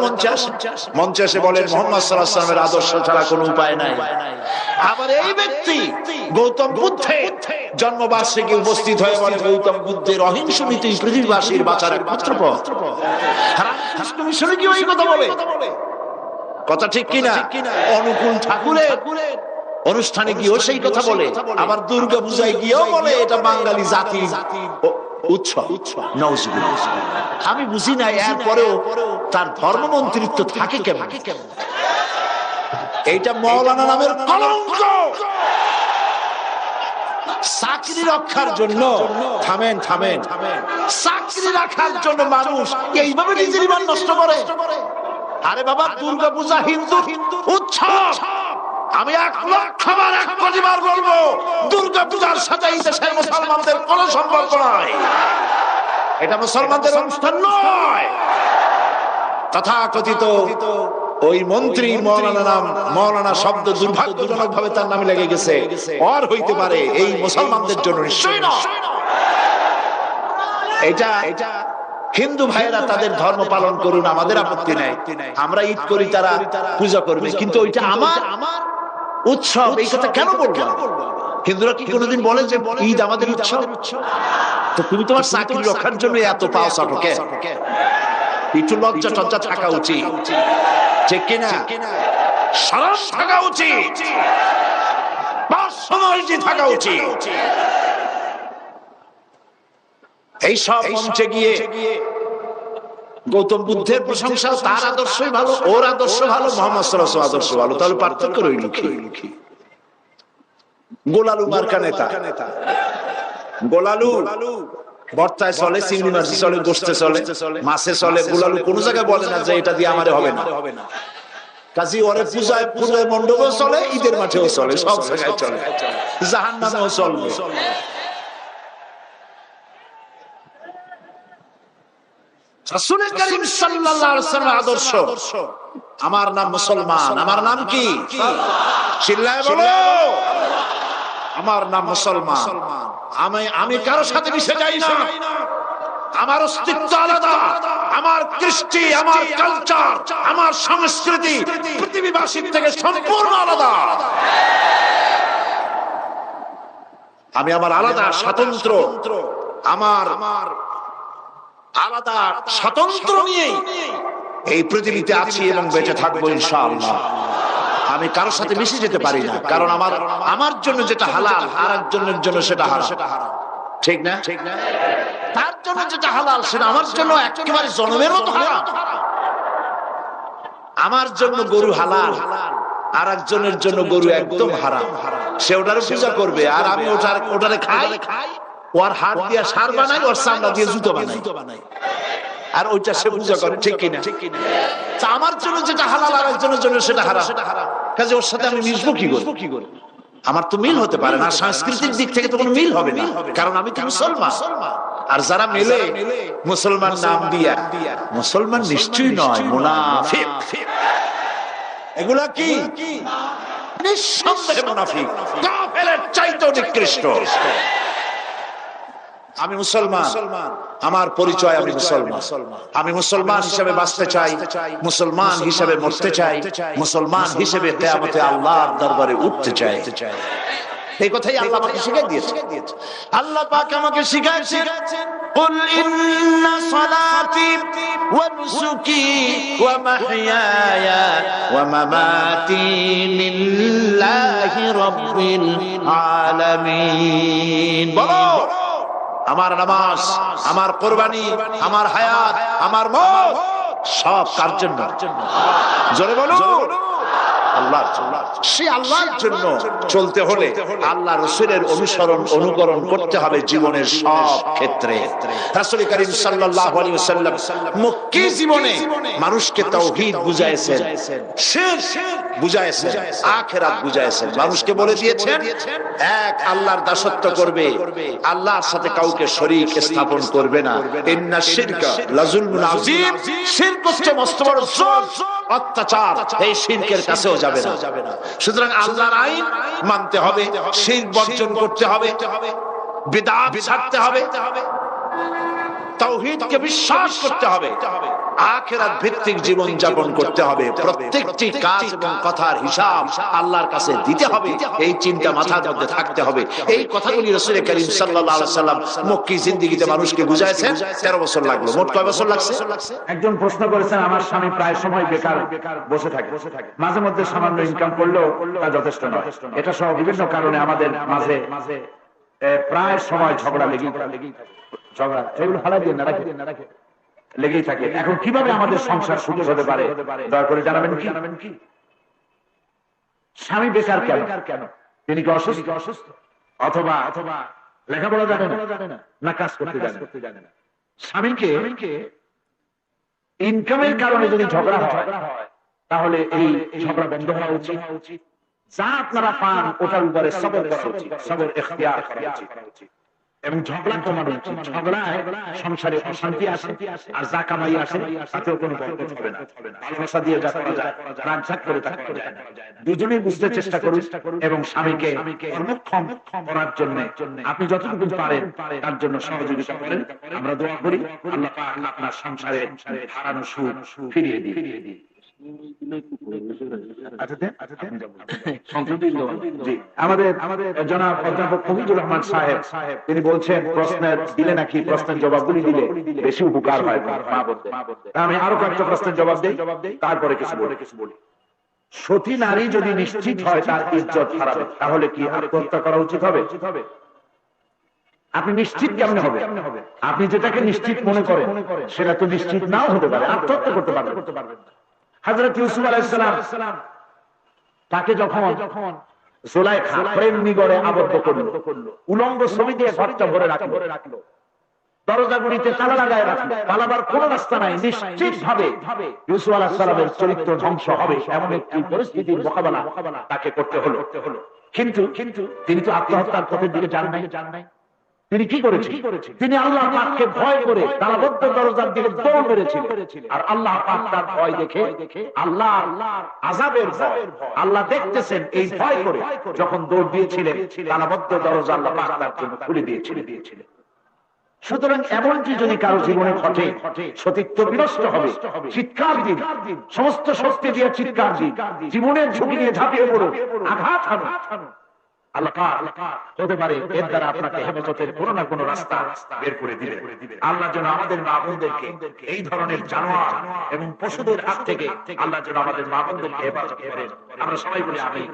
মঞ্চে এসে বলেন মুহাম্মদ সাল্লাল্লাহু আলাইহি ওয়াসাল্লামের আদর্শ ছাড়া কোনো উপায় নাই। আবার এই ব্যক্তি গৌতম বুদ্ধের জন্মবার্ষিকী উপস্থিত হয়ে বলে গৌতম বুদ্ধের অহিংস নীতি পৃথিবীবাসীর বাঁচার একমাত্র পথ। রামকৃষ্ণ মিশনে কি ওই কথা বলে? কথা ঠিক কিনা? অনুকূল ঠাকুরের অনুষ্ঠানে গিয়েও সেই কথা বলে, আবার দুর্গা পূজায় গিয়েও বলে এটা বাঙালি জাতির উৎসব। আমি বুঝি না এরপরেও তার ধর্মমন্ত্রিত্ব থাকে কেমন? এইটা মাওলানা নামের কলঙ্ক। চাকরি রক্ষার জন্য থামেন, চাকরি রাখার জন্য মানুষ এইভাবে নিজের ইমান নষ্ট করে। আরে বাবা, দুর্গা পূজা হিন্দু উৎসব। আমি 1,00,000 1 কোটি বার বলবো, দুর্গা পূজার সাথে এই দেশের মুসলমানদের কোনো সম্পর্ক নাই। এটা মুসলমানদের অনুষ্ঠান নয়। তথাকথিত ওই মন্ত্রী মৌলানা শব্দ দুর্ভাগ্যজনক ভাবে তার নামে লেগে গেছে। আর হইতে পারে এই মুসলমানদের জন্য নিশ্চয়ই না। এটা হিন্দু ভাইয়েরা তাদের ধর্ম পালন করুন, আমাদের আপত্তি নাই। আমরা ঈদ করি, তারা পূজা করবে, কিন্তু ওইটা আমার উৎসব। এই কথা কেন বলবো? হিন্দুরা কি কোনোদিন বলে যে ঈদ আমাদের উৎসব? তো তুমি তোমার চাকরি রক্ষার জন্য এত পাও চাটকে? একটু লজ্জা টজ্জা থাকা উচিত, ঠিক কিনা? শরম থাকা উচিত, পার্সোনালিটি থাকা উচিত। এই সব মঞ্চে গিয়ে গৌতম বুদ্ধের প্রশংসা, তার আদর্শই ভালো, ওর আদর্শ ভালো, মুহাম্মদ সাল্লাল্লাহু আলাইহি ওয়াসাল্লাম আদর্শ ভালো, তাহলে পার্থক্য রইল কি? গোলালু মার্কা নেতা, গোলালু বর্তায় চলে, চিংড়ি মাছে চলে, গোশতে চলে, মাছে চলে। গোলালু কোন জায়গায় বলে না যে এটা দিয়ে আমারে হবে না। কাজী ওরে পূজায় মণ্ডপেও চলে, ঈদের মাঠেও চলে, সব জায়গায় চলে, জাহান্নামেও চলবে। রাসূল করিম সাল্লাল্লাহু আলাইহি ওয়াসাল্লামের আদর্শ, আমার নাম মুসলমান। আমার নাম কি? চিল্লায় বলো, আমার নাম মুসলমান। আমি কারোর সাথে মিশে যাই না। আমার অস্তিত্ব আলাদা। আমার কৃষ্টি, আমার কালচার, আমার সংস্কৃতি পৃথিবীবাসীর থেকে সম্পূর্ণ আলাদা। আমি আমার আলাদা স্বাতন্ত্র, আমার আলাদা স্বাতন্ত্র নিয়ে এই পৃথিবীতে আছি এবং বেঁচে থাকবো ইনশাআল্লাহ। আমি কারোর সাথে মিশে যেতে পারি না, কারণ আমার জন্য যেটা হালাল আর একজনের জন্য সেটা হারাম, ঠিক না? তার জন্য যেটা হালাল সেটা আমার জন্য একেবারে জন্মের মতো হারাম। আমার জন্য গরু হালাল, আর একজনের জন্য গরু একদম হারাম। সে ওটার পূজা করবে, আর আমি ওটারে খাই, ওর হাত দিয়ে সার বানাই, ওর চামড়া দিয়ে জুতো বানাই, আর ওইটা সে পূজা করে, ঠিক কিনা? আমার জন্য যেটা হালাল আর একজনের জন্য সেটা হারাম। কাজে ওর সাথে আমি মিশবো কি করে? আমার তো মিল হতে পারে না, সাংস্কৃতিক দিক থেকে তো কোনো মিল হবে না, কারণ আমি তো মুসলমান। আর যারা মেলে মুসলমান নাম দিয়া, মুসলমান নিশ্চয়ই নয়, মুনাফিক। এগুলা কি? নিঃসন্দেহে মুনাফিক, কাফেরের চাইতেও নিকৃষ্ট। আমি মুসলমান, আমার পরিচয় আমি মুসলমান। আমি মুসলমান হিসেবে বাঁচতে চাই, মুসলমান হিসেবে মরতে চাই, মুসলমান হিসেবে কিয়ামতে আল্লাহর দরবারে উঠতে চাই। এই কথাই আল্লাহ আমাকে শিখিয়ে দিয়েছে। আল্লাহ পাক আমাকে শিখাচ্ছেন, কুল ইন্না সালাতি ওয়া নুসুকি ওয়া মাহইয়ায়া ওয়া মামাতি লিল্লাহি রাব্বিল আলামিন। বলো, আমার নামাজ, আমার কুরবানি, আমার হায়াত, আমার মওত সব কার জন্য? জোরে বলো, আল্লাহর জন্য। সেই আল্লাহর জন্য চলতে হলে আল্লাহ রাসূলের অনুকরণ করতে হবে জীবনের সব ক্ষেত্রে। রাসূল করিম সাল্লাল্লাহু আলাইহি ওয়াসাল্লাম মক্কি জীবনে মানুষকে তাওহীদ বুঝাইছেন, শিরক বুঝাইছেন, আখিরাত বুঝাইছেন। মানুষকে বলে দিয়েছেন এক আল্লাহর দাসত্ব করবে, আল্লাহর সাথে কাউকে শরীক স্থাপন করবে না। ইন্না শিরকা লাযুলমুন আযীম, শিরক হচ্ছে মস্ত বড় জুলম, অত্যাচার। এই শিরকের কাছেও যাবে না। সুতরাং আল্লাহর আইন মানতে হবে, শিরক বর্জন করতে হবে। বিদআত ছাড়তে হবে, তাওহীদকে বিশ্বাস করতে হবে, আখিরাত ভিত্তিক জীবন যাপন করতে হবে, প্রত্যেকটি কাজ এবং কথার হিসাব আল্লাহর কাছে দিতে হবে, এই চিন্তা মাথার মধ্যে থাকতে হবে। এই কথাগুলি রাসূল করিম সাল্লাল্লাহু আলাইহি ওয়াসাল্লাম মক্কি জিন্দেগিতে মানুষকে বুঝাইছেন। 13 বছর লাগলো। মোট কয় বছর লাগছে? একজন প্রশ্ন করেছেন, আমার স্বামী প্রায় সময় বেকার বসে থাকে, মাঝে মধ্যে সামান্য ইনকাম করলেও তা যথেষ্ট নয়। এটা সহ বিভিন্ন কারণে আমাদের মাঝে প্রায় সময় ঝগড়া লেগেই থাকে। ঝগড়া এগুলো হালাই দিয়ে না রাখে লেগেই থাকে। এখন কিভাবে আমাদের সংসার সুখী হতে পারে দয়া করে জানাবেন কি? স্বামী বেকার কেন? তিনি কি অসুস্থ অথবা লেখাপড়া জানে না কাজ করতে জানে না? স্বামীকে ইনকামের কারণে যদি ঝগড়া হয় তাহলে এই ঝগড়া বন্ধ হওয়া উচিত। যা আপনারা পান ওটার উপরে সবর করা উচিত, সবর ইখতিয়ার করা উচিত এবং ঝগড়া কমানো উচিত। ঝগড়ায় সংসারে অশান্তি আসে, আর যা কামাই আসে তাতেও কোনো বরকত হবে না। ভালোবাসা দিয়ে যা করা যায়, রাগঝাক করে তা করা যায় না। দুজনেই বুঝতে চেষ্টা করুন এবং স্বামীকে কর্মক্ষম করার জন্য আপনি যতটুকু পারেন তার জন্য সহযোগিতা করেন। আমরা দোয়া করি আল্লাহ পাক আপনার সংসারে হারানো সুখ ফিরিয়ে দিন। আমাদের জনাব অধ্যাপক ফকিজুর রহমান সাহেব তিনি বলছেন প্রশ্নের দিলে নাকি প্রশ্নের জবাবগুলি দিলে বেশি উপকার হয় মা বলতে। আমি আরো কয়েকটা প্রশ্নের জবাব দেই, তারপরে কিছু বলি। সতী নারী যদি নিশ্চিত হয় তার ইজ্জত হারাবে, তাহলে কি আত্মহত্যা করা উচিত হবে? আপনি নিশ্চিত কেমনে হবে? আপনি যেটাকে নিশ্চিত মনে করেন সেটা তো নিশ্চিত নাও হতে পারে, আত্মহত্যা করতে পারবেন না। হযরত ইউসুফ আলাইহিস সালাম তাকে যখন জুলাইখা প্রেম নিগড়ে আবদ্ধ করলো, উলঙ্গ ছবি দিয়ে ঘরটা ভরে রাখলো, দরজাগুলিতে তালা লাগায় রাখলো, পালাবার কোনো রাস্তা নাই, নিশ্চিত ভাবে ইউসুফ আলাইহিস সালামের চরিত্র ধ্বংস হবে এমন একটি পরিস্থিতির মোকাবেলা তাকে করতে হলো। কিন্তু তিনি তো আত্মহত্যার পথের দিকে যান নাই। তিনি কি করেছেন? তিনি আল্লাহ পাককে ভয় করে তালাবদ্ধ দরজার দিকে দৌড় মেরেছিলেন। আর আল্লাহ পাক তার ভয় দেখে, আল্লাহর আযাবের ভয় আল্লাহ দেখতেছেন, এই ভয় করে যখন দৌড় দিয়েছিলেন তালাবদ্ধ দরজা আল্লাহ পাক তার জন্য খুলে দিয়েছিলেন। সুতরাং এমনটি যদি কারো জীবনে ঘটে, সতীত্ব বিনষ্ট হবে, চিৎকার দিন, সমস্ত শক্তি দিয়ে চিৎকার দিন, জীবনের ঝুঁকি নিয়ে ঝাঁপিয়ে পড়ো, আঘাত হানো। আল্লাহ হতে পারে এর দ্বারা আপনাকে হেফাজতের কোনো না কোনো রাস্তা বের করে দিবে। আল্লাহ যেন আমাদের মা বোনদেরকে এই ধরনের জানোয়ার এবং পশুদের হাত থেকে আল্লাহ যেন আমাদের মা বোনদেরকে হেফাজত করেন। আমরা সবাই বলি আমিন।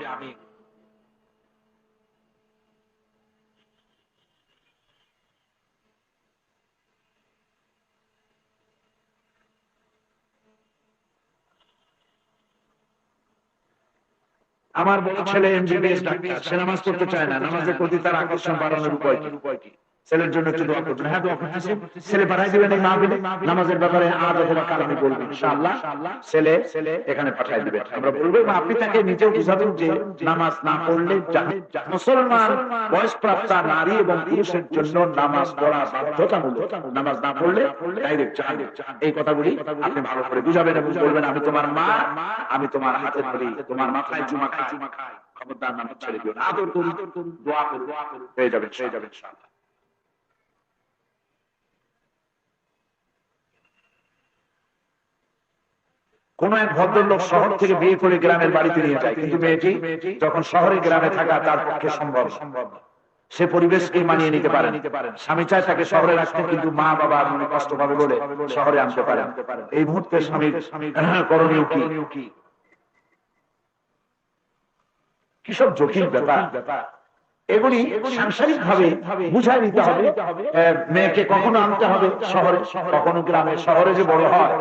আমার বড় ছেলে এমবিবিএস ডাক্তার, সে নামাজ পড়তে চায় না। নামাজের প্রতি তার আকর্ষণ বাড়ানোর উপায় কি? ছেলের জন্য একটু দোয়া করবেন। হ্যাঁ, দোয়া করতেছি। ছেলে পাঠাই দিবেন এই মাহফিলে, নামাজের ব্যাপারে আজ অথবা কাল আমি বলবো ইনশাআল্লাহ। ছেলে এখানে পাঠাই দিবেন, আমরা বলবো। আপনি তাকে নিজেও বুঝাবেন যে নামাজ না পড়লে মুসলমান বয়সপ্রাপ্তা নারী এবং পুরুষের জন্য নামাজ পড়া বাধ্যতামূলক। নামাজ না পড়লে ডাইরেক্ট জাহান্নাম। এই কথাগুলি আপনি ভালো করে বুঝাবেন এবং বলবেন, আমি তোমার মা, আমি তোমার হাতে ধরি, তোমার মাথায় চুমা খাই, খবরদার নামাজ ছেড়ে দিও না। আদর করুন, দোয়া করুন, হয়ে যাবে ইনশাআল্লাহ। কোন এক ভদ্রলোক শহর থেকে বিয়ে করে গ্রামের বাড়িতে নিয়ে যায়, কিন্তু মেয়েটি যখন শহরে গ্রামে থাকা তার পক্ষে সম্ভব, সে পরিবেশকে মানিয়ে নিতে পারে। স্বামী চায় তাকে শহরে রাখতে, কিন্তু মা বাবা মনে কষ্ট পাবে বলে শহরে আনতে পারে। এই মুহূর্তে স্বামীর করণীয় কি? কিসব জটিল ব্যাপার! এগুলি সাংসারিক ভাবে বুঝাই নিতে হবে। মেয়েকে কখনো আনতে হবে শহরে, কখনো গ্রামে। শহরে যে বড় হয়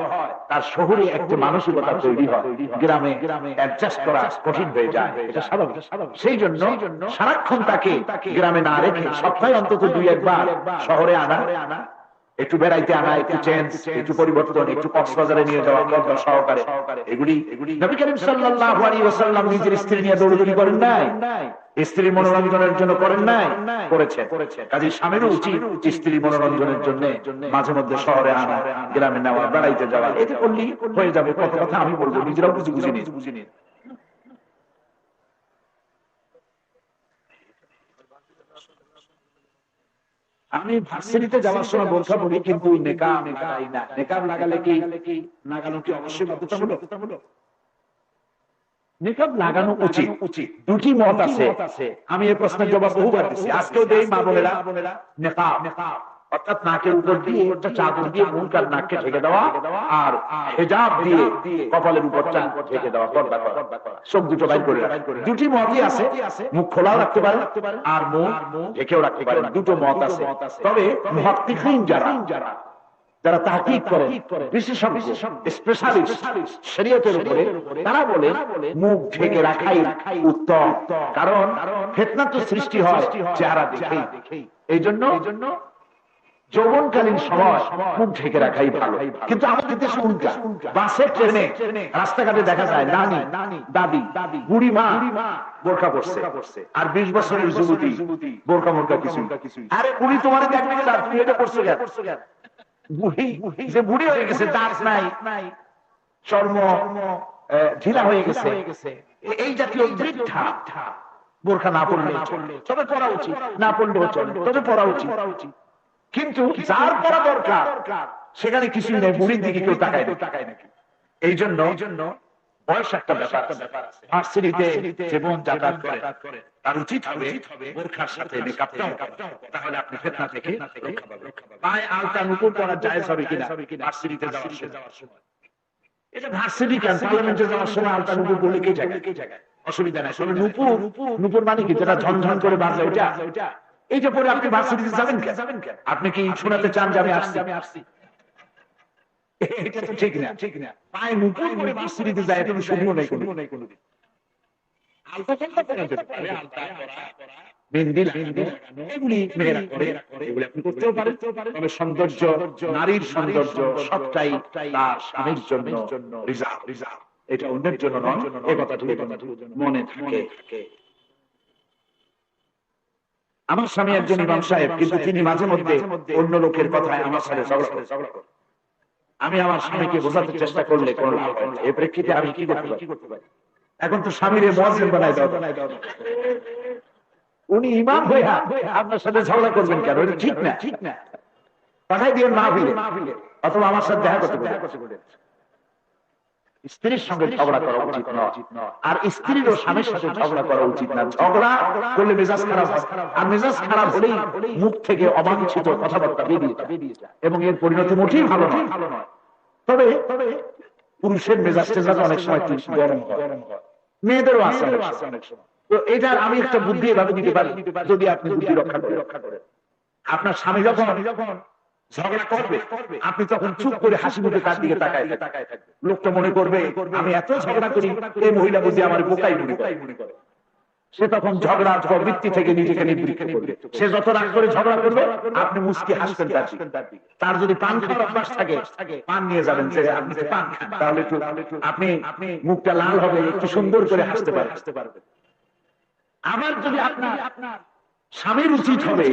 তার শহরে একটা মানসিকতা তৈরি হয়, গ্রামে অ্যাডজাস্ট করা কঠিন হয়ে যায়, এটা স্বাভাবিক। সেই জন্য সারাক্ষণ তাকে গ্রামে না রেখে সপ্তাহে অন্তত 2-1 বার শহরে আনা, একটু বেড়াইতে আনা, একটু চেঞ্জ, একটু পরিবর্তন, একটু কক্সবাজারে নিয়ে যাওয়া সহকারে। এগুলি নবী করিম সাল্লাল্লাহু আলাইহি ওয়াসাল্লাম নিজের স্ত্রী নিয়ে দৌড়দৌড়ি করেন নাই, স্ত্রীর মনোরঞ্জনের জন্য করেন নাই, করেছেন। কাজে স্বামীরও উচিত স্ত্রীর মনোরঞ্জনের জন্য মাঝে মধ্যে শহরে আনা, গ্রামে নেওয়া, বেড়াইতে যাওয়া। এতে করলেই হয়ে যাবে। কত কথা আমি বলবো, নিজেরাও কিছু বুঝিনি। আমি ভার্সিটিতে যাওয়ার সময় বোরখা পরি, কিন্তু নেকাব লাগাই না। নেকাব লাগালে কি লাগানো কি অবশ্যই বাধ্যতামূলক? নেকাব লাগানো উচিত। দুটি মত আছে। আমি এই প্রশ্নের জবাব বহুবার দিচ্ছি, আজকেও দেই। মা বোনেরা, নেকাব অর্থাৎ নাকের উপর দিয়ে একটা চাদর দিয়ে মুখ আর নাককে ঢেকে দেওয়া, আর হিজাব দিয়ে কপালের উপরটা ঢেকে দেওয়া, পর্দা করা, চোখ দুটো বাইর করে রাখা। দুটি মতই আছে, মুখ খোলাও রাখতে পারেন আর মুখ ঢেকেও রাখতে পারেন, দুটো মত আছে। তবে মুহাক্কিকিন যারা তাহকিক করে, বিশেষজ্ঞ, স্পেশালিস্ট শরীয়তের উপরে, তারা বলে মুখ ঢেকে রাখাই উত্তম। কারণ ফিতনা তো সৃষ্টি হয় চেহারা দেখেই। এই জন্য যৌবনকালীন সময় মুখ ঢেকে রাখাই ভালো। কিন্তু আমাদের দেশে উল্টা, বাসে ট্রেনে রাস্তাঘাটে দেখা যায় নানি, দাদি, বুড়ি মা বোরকা পরছে, আর 20 বছরের যুবতী বোরকা মোরকা কিছু। আরে বুড়ি, তোমার দেখবে না, তুমি এটা করছো কেন? বুড়ি যে বুড়ি হয়ে গেছে, দাঁত নাই, চর্ম ঢিলা হয়ে গেছে, এই জাতীয় বৃদ্ধা বোরকা না পড়লে তবে পড়া উচিত, না পড়লেও চলে, তবে পড়া উচিত। কিন্তু যার পড়া দরকার সেখানে কিছুই নেই, বুড়ির দিকে কেউ তাকায় নাকি? এই জন্য বয়স একটা ব্যাপার আছে। ভার্সিটিতে জীবন যাতায়াত করে, তার উচিত হবে বোরখার সাথে নেকাবটাও, তাহলে আপনি ফিতনা থেকে রক্ষা পাবেন। পায়ে আলতা নুপুর পরা জায়েজ হবে কিনা ভার্সিটিতে যাওয়ার সময়? এটা ভার্সিটি কেন, পার্লামেন্টে যাওয়ার সময় আলতা নুপুর পড়লে কে জায়গায় অসুবিধা নাই। তবে নুপুর মানে কি, যেটা ঝনঝন করে বাজে ওইটা, এইটা পরে আপনি ভার্সিটিতে যাবেন কেন? আপনি কি শোনাতে চান যে আমি আসছি? এটা তো ঠিক না। পায়ে নুপুর করে ভার্সিটিতে যায়, তুমি শুনিও নাই কোনোদিন। আলতা ফালতা পরা যেতে পারে, আলতা পরা, মেহেন্দি লাগানো, এগুলি মেয়েরা করে, এগুলি আপনি করতেও পারেন। তবে সৌন্দর্য, নারীর সৌন্দর্য সবটাই তার স্বামীর জন্য রিজার্ভ, এটা অন্যের জন্য নয়। এই কথাটি মনে থাকে। আমার স্বামী একজন ইমাম সাহেব, কিন্তু তিনি মাঝে মধ্যে অন্য লোকের কথায় আমার সাথে ঝগড়া করে। আমি আমার স্বামীকে বোঝাতে চেষ্টা করলে কোনো লাভ হয় না। এই প্রেক্ষিতে আমি কি করতে পারি? এখন তো স্বামীরে মুয়াজ্জিন বানাই দাও। উনি ইমাম হয়ে আপনার সাথে ঝগড়া করবেন কেন? এটা ঠিক না। পাঠাই দিয়ে মাহফিলে, অথবা আমার সাথে দেখা করতে বলেন। স্ত্রীর সঙ্গে ঝগড়া করা উচিত নয়, আর স্ত্রীরও স্বামীর সাথে ঝগড়া করা উচিত না। ঝগড়া করলে মেজাজ খারাপ হয়, আর মেজাজ খারাপ হলেই মুখ থেকে অবাঞ্ছিত কথাবার্তা বেরিয়ে যায়, এবং এর পরিণতি মোটেই ভালো নয়। তবে পুরুষের মেজাজ অনেক সময় গরম হয়, মেয়েদেরও আছে অনেক সময়। তো এটা আমি একটা বুদ্ধি এভাবে দিতে পারি, যদি আপনি বুদ্ধি রক্ষা করেন। আপনার স্বামী যখন ঝগড়া করবে, আপনি তখন চুপ করে হাসি মুখে তার দিকে তাকায় থাকবে। লোকটা মনে করবে আমি এত ঝগড়া করি, এই মহিলা বুঝি আমার বোকাই মনে করে। সে তখন ঝগড়ার প্রবৃত্তি থেকে নিজেকে নিবৃত্ত করবে। সে যত রাগ করে ঝগড়া করবে, আপনি মুচকি হাসবেন তার দিকে। তার যদি পান খাওয়ার অভ্যাস থাকে, পান নিয়ে যাবেন, যে আপনি পান খান, তাহলে আপনি মুখটা লাল হবে, একটু সুন্দর করে হাসতে পারবেন। আবার যদি আপনার স্বামীর উচিত হবে,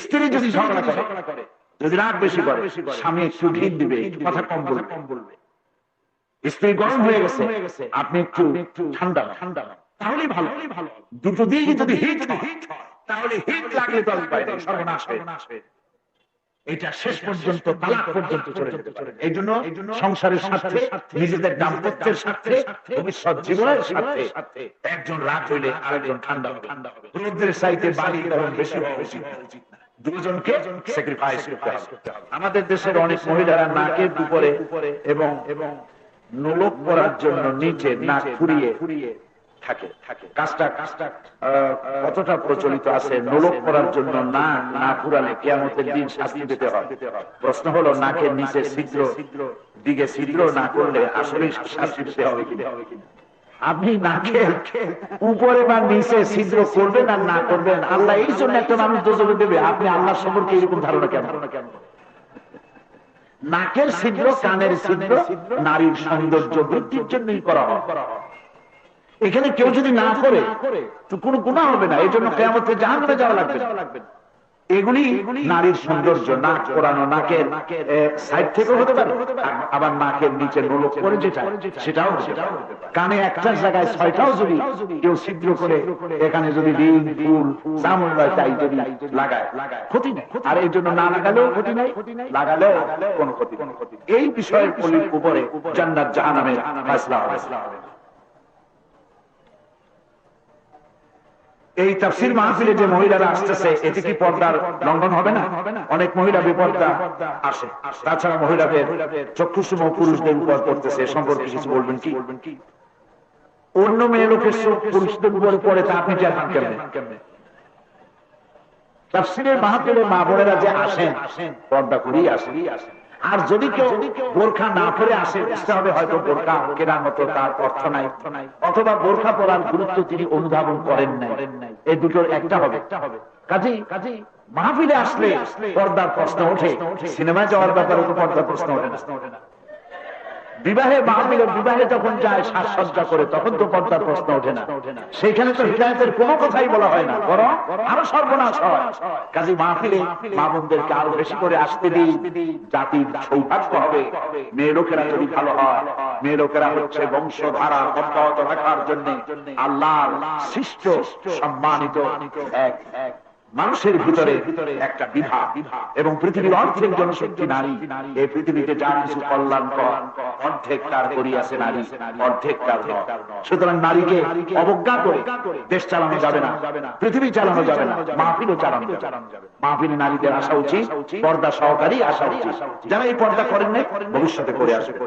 স্ত্রী যদি ঝগড়া করে, যদি রাগ বেশি করে, স্বামী একটু ঢিল দিবে, কথা কম বলবে। স্ত্রী গরম হয়ে গেছে, আপনি একটু ঠান্ডা, তাহলেই ভালো। দুটো দিকে যদি হিট হয়, তাহলে হিট লাগলে তো সর্বনাশ হয়ে এটা শেষ পর্যন্ত তালাক পর্যন্ত চলে যেতে পারে। এই জন্য সংসারের স্বার্থে, নিজেদের দাম্পত্যের স্বার্থে, ভবিষ্যৎ জীবনের স্বার্থে একজন রাগ হইলে আরেকজন ঠান্ডা হবে। রোদের চাইতে বালি গরম বেশি হওয়া উচিত না, দুজনকে স্যাক্রিফাইস করতে হবে। আমাদের দেশের অনেক মহিলারা নাকের উপরে এবং নোলক পরার জন্য নিচে নাক ফুরিয়ে থাকে। কাজটা কতটা প্রচলিত আছে? নোলক পরার জন্য না ফুরালে কিয়ামতের দিন শাস্তি পেতে হয়। প্রশ্ন হলো, নাকের নিচে দিকে ছিদ্র না করলে আসলে শাস্তি পেতে হবে কিনা? আপনি নাকের উপরে বা নিচে ছিদ্র করবেন আর না করবেন, আল্লাহ এই জন্য একটা মানুষ দোজখে দেবে। আপনি আল্লাহ সম্পর্কে এরকম ধারণা কেন? নাকের ছিদ্র, কানের ছিদ্র নারীর সৌন্দর্য বৃদ্ধির জন্যই করা হয়। এখানে কেউ যদি না করে তো কোনো গুনাহ হবে না। এই জন্য কিয়ামতে জাহান্নামে যাওয়া লাগবে। এগুলি নারীর সৌন্দর্য, নাক পোড়ানো, নাকের সাইড থেকেও হতে পারে, আবার নাকের নিচে নোলক করে যেটা সেটাও হতে পারে। কানে একটা জায়গায় 6টাও যদি কেউ ছিদ্র করে এখানে যদি রিং ফুল জামুন তাই যদি লাগায় ক্ষতি নেই, আর এই জন্য না লাগালেও ক্ষতি নাই, লাগালেও কোনো ক্ষতি নেই। এই বিষয়ের উপরে জান্নাত জাহান্নামের ফয়সালা হবে। এই তাফসীর মাহফিলে যে মহিলারা আসতেছে এতে কি পর্দার লঙ্ঘন হবে না? অনেক মহিলা বেপর্দা আসে, তাছাড়া মহিলাদের চক্ষুসম পুরুষদের উপর পড়তেছে, সম্পর্কে কিছু বলবেন কি? অন্য মেয়ে লোকের চোখ পুরুষদের উপর পড়ে তা আপনি জানেন কেমনে? তাফসীরের মাহফিলে মা বোনেরা যে আসেন পর্দা করেই আসেন, আর যদি কেউ বোরখা না পরে আসে বুঝতে হবে হয়তো বোরখা কেনার মতো তার অর্থ নাই, অথবা বোরখা পরার গুরুত্ব তিনি অনুধাবন করেন নাই। এই দুটোর একটা হবে। কাজেই মাহফিলে আসলে পর্দার প্রশ্ন ওঠে, সিনেমায় যাওয়ার ব্যাপারে তো পর্দার প্রশ্ন ওঠে না। বিবাহে মাহফিলে বিবাহে যখন যায় সাজসজ্জা করে তখন তো পর্দার প্রশ্ন ওঠে না, সেইখানে তো হিদায়াতের কোনো কথাই বলা হয় না, বরং আরো সর্বনাশ হয়। কাজে মাহফিলে মা বোনদেরকে আরো বেশি করে আসতে দিই, জাতির সৌভাগ্য হবে। মেয়ে লোকেরা যদি ভালো হয়, মেয়ে লোকেরা হচ্ছে বংশধারা অব্যাহত রাখার জন্য আল্লাহর সৃষ্ট সম্মানিত এক মানুষের ভিতরে একটা বিভাগ, এবং পৃথিবীর অর্ধেক জনশক্তি নারী। এই পৃথিবীতে যা কিছু কল্যাণকর অর্ধেক তার করিয়াছে নারী, অর্ধেক তার নয়। সুতরাং নারীকে অবজ্ঞা করে দেশ চালানো যাবে না, পৃথিবী চালানো যাবে না, মাহফিলও চালানো যাবে। মাহফিলে নারীদের আসা উচিত, পর্দা সহকারী আসা উচিত। যারা এই পর্দা করেন নাই ভবিষ্যতে করে আসবে।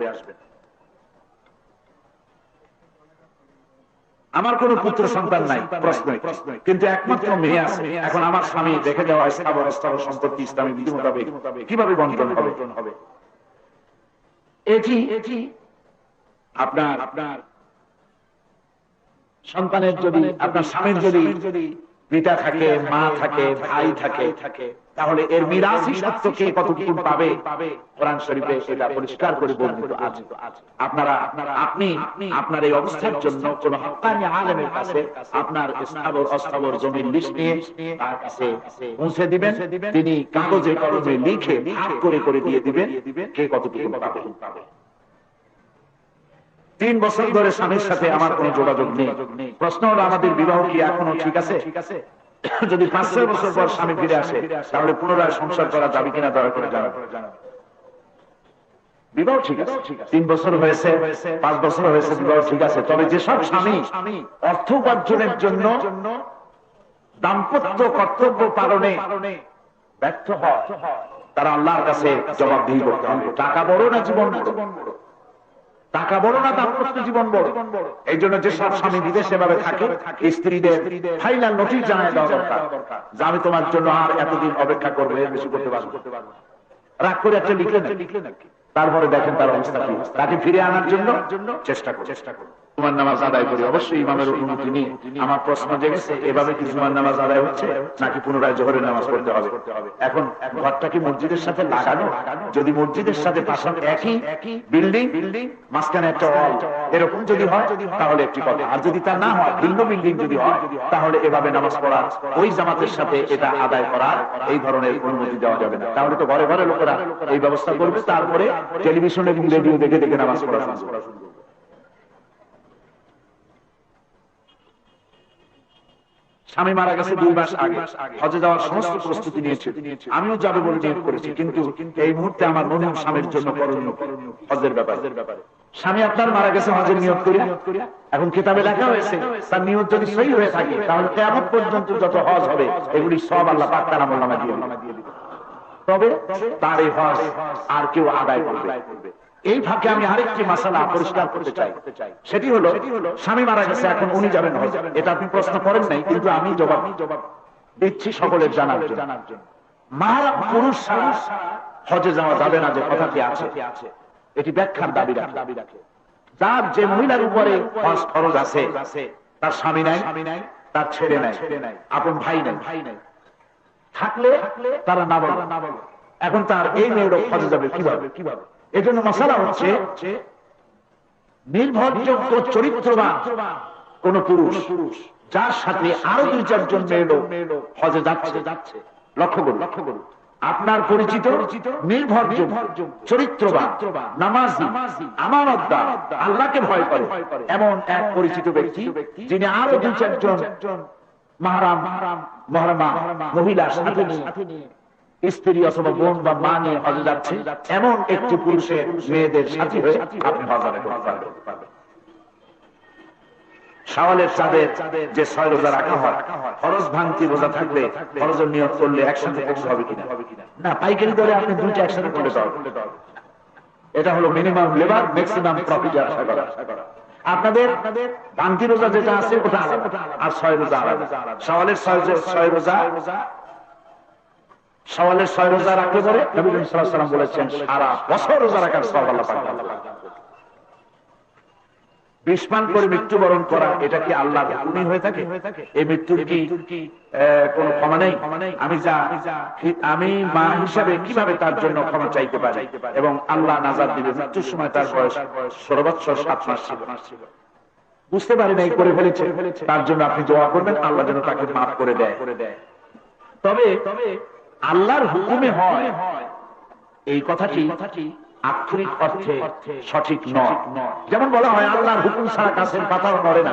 আমার কোন পুত্র সন্তান নাই, প্রশ্ন, কিন্তু একমাত্র মেয়ে আছে। এখন আমার স্বামী দেখে যাওয়া স্থাবর অস্থাবর সম্পত্তি ইসলামী বিধি মোতাবেক কিভাবে বন্টন হবে? এটি আপনার সন্তানের যদি, আপনার স্বামীর যদি পিতা থাকে, মা থাকে, ভাই থাকে, তাহলে এর মিরাসি সত্য কে কতটুকু পাবে কোরআন শরীফে সেটা পরিষ্কার করে বর্ণিত আছে। আপনি আপনার এই অবস্থার জন্য কোন হক্কানি আলেমের কাছে আপনার স্থাবর অস্থাবর জমির লিস্ট নিয়ে তার কাছে পৌঁছে দিবেন, তিনি কাগজে কলমে লিখে ভাগ করে দিয়ে দিবেন কে কতটুকু পাবে। 3 বছর ধরে স্বামীর সাথে আমার কোনো যোগাযোগ নেই। প্রশ্ন হলো আমাদের বিবাহ কি এখনো ঠিক আছে? যদি 5-6 বছর পর স্বামী ফিরে আসে তাহলে পুনরায় সংসার করা যাবে কিনা দয়া করে জানাবেন। বিবাহ ঠিক আছে, 3 বছর হয়েছে, 5 বছর হয়েছে, বিবাহ ঠিক আছে। তবে যেসব স্বামী অর্থ উপার্জনের জন্য দাম্পত্য কর্তব্য পালনে ব্যর্থ হয় তারা আল্লাহর কাছে জবাবদিহি করতে হবে। টাকা বড় না জীবন বড়? টাকা বড় না দাম্পত্য জীবন বড়? এই জন্য যেসব স্বামী বিদেশে ভাবে থাকে স্ত্রীদের ফাইনাল নোটিশ জানায় দেওয়া দরকার যে আমি তোমার জন্য আর এতদিন অপেক্ষা করবো, এর বেশি করতে পারবো। রাগ করে একটা লিখলেন আর কি, তারপরে দেখেন তার অবস্থা কি, তাকে ফিরে আনার জন্য চেষ্টা করুন। জুমার নামাজ আদায় করি, অবশ্যই ইমামের অনুমতি নিয়ে। আমার প্রশ্ন জেগেছে এভাবে কি জুমার নামাজ আদায় হচ্ছে নাকি পুনরায় জোহরের নামাজ পড়তে হবে? এখন ঘরটা কি মসজিদের সাথে লাগানো? যদি মসজিদের সাথে পাশাপাশি একই বিল্ডিং, মাঝখানে একটা ওয়াল, এরকম যদি হয় তাহলে একটি কথা। আর যদি তা না হয়, ভিন্ন বিল্ডিং যদি হয়, তাহলে এভাবে নামাজ পড়া, ওই জামাতের সাথে এটা আদায় করার এই ধরনের অনুমতি দেওয়া যাবে না। তাহলে তো ঘরে ঘরে লোকেরা এই ব্যবস্থা করবে, তারপরে টেলিভিশন এবং রেডিও দেখে নামাজ পড়া শুরু করবে। স্বামী মারা গেছে 2 মাস আগে, হজে যাওয়ার সমস্ত প্রস্তুতি নিয়েছে, আমিও যাবে বলে নিয়োগ করেছি, কিন্তু এই মুহূর্তে আমার মরহুম স্বামীর জন্য করণীয় হজের ব্যাপারে। স্বামী আপনার মারা গেছে হজের নিয়োগ করি, এখন কিতাবে লেখা হয়েছে তার নিয়োগ যদি সহি হয়ে থাকে তাহলে কিয়ামত পর্যন্ত যত হজ হবে এগুলি সব আল্লাহ পাক তার আমলনামা দিয়ে দিবেন। তবে তার এই হজ আর কেউ আদায় করবে। এই ফাঁকে আমি আরেকটি মাসালা পরিষ্কার করতে চাই, সেটি হলো স্বামী মারা গেছে, এখন উনি যাবেন হজ। এটা আপনি প্রশ্ন করেন নাই, কিন্তু আমি জবাব দিচ্ছি সকলের জানার জন্য। মাহরাম পুরুষ ছাড়া হজে যাওয়া যাবে না যে কথাটি আছে, এটি ব্যাখ্যার দাবি রাখে। যার যে মহিলার উপরে হজ ফরজ আছে তার স্বামী নাই, তার ছেলে নাই, আপন ভাই নাই, থাকলে তারা না বলে। এখন তার এই মেয়ের হজে যাবে কিভাবে? এজন্য মাসালা হচ্ছে নির্ভরযোগ্য চরিত্রবান কোন পুরুষ যার সাথে আরো 2-4 জন মেয়ে লোক হজে যাচ্ছে, লক্ষ্য করুন আপনার পরিচিত নির্ভরযোগ্য চরিত্রবান নামাজি আমানতদার আল্লাহকে ভয় করে এমন এক পরিচিত ব্যক্তি যিনি আরো দু চারজন মহরমা মহিলা সাথে নিয়ে স্ত্রী অথবা বোন বা মা নিয়ে হজে যাচ্ছে এমন একটি পুরুষের মেয়েদের সাথী হয়ে আপনি হজে করতে পারবেন। শাওয়ালের চাঁদের যে 6 রোজা রাখা হয় ফরজ ভাঙতি রোজা থাকলে ফরজের নিয়ত করলে একসাথে করতে হবে কিনা না, পাইকারি দরে আপনি দুইটা একসাথে করলে পারবেন। এটা হলো মিনিমাম লেবার ম্যাক্সিমাম প্রফিট আশা করা। আপনাদের ভাঙতি রোজা যেটা আছে ওটা আলাদা আর 6 রোজা আলাদা। শাওয়ালের 6 রোজা রাখলে পরে নবী সাল্লাল্লাহু আলাইহি ওয়াসাল্লাম বলেছেন সারা বছর রোজা রাখার সওয়াব আল্লাহ পাক দেন। বিস্মান করে মৃত্যুবরণ করা এটা কি আল্লাহর হুকুমই হয়ে থাকে? এই মৃত্যুর কি কোনো ক্ষমা নেই? আমি মা হিসাবে কিভাবে তার জন্য ক্ষমা চাইতে পারি? এবং আল্লাহ নাজাত দিবে। মৃত্যুর সময় তার বয়স সর্বোচ্চ 7 মাস ছিল। বুঝতে পারি নাই করে ফেলেছে, তার জন্য আপনি দোয়া করবেন আল্লাহ যেন তাকে মাফ করে দেয়। তবে আল্লাহর হুকুমে হয় এই কথাটি আক্ষরিক অর্থে সঠিক নয়। যেমন বলা হয় আল্লাহর হুকুম ছাড়া গাছের পাতাও নড়ে না,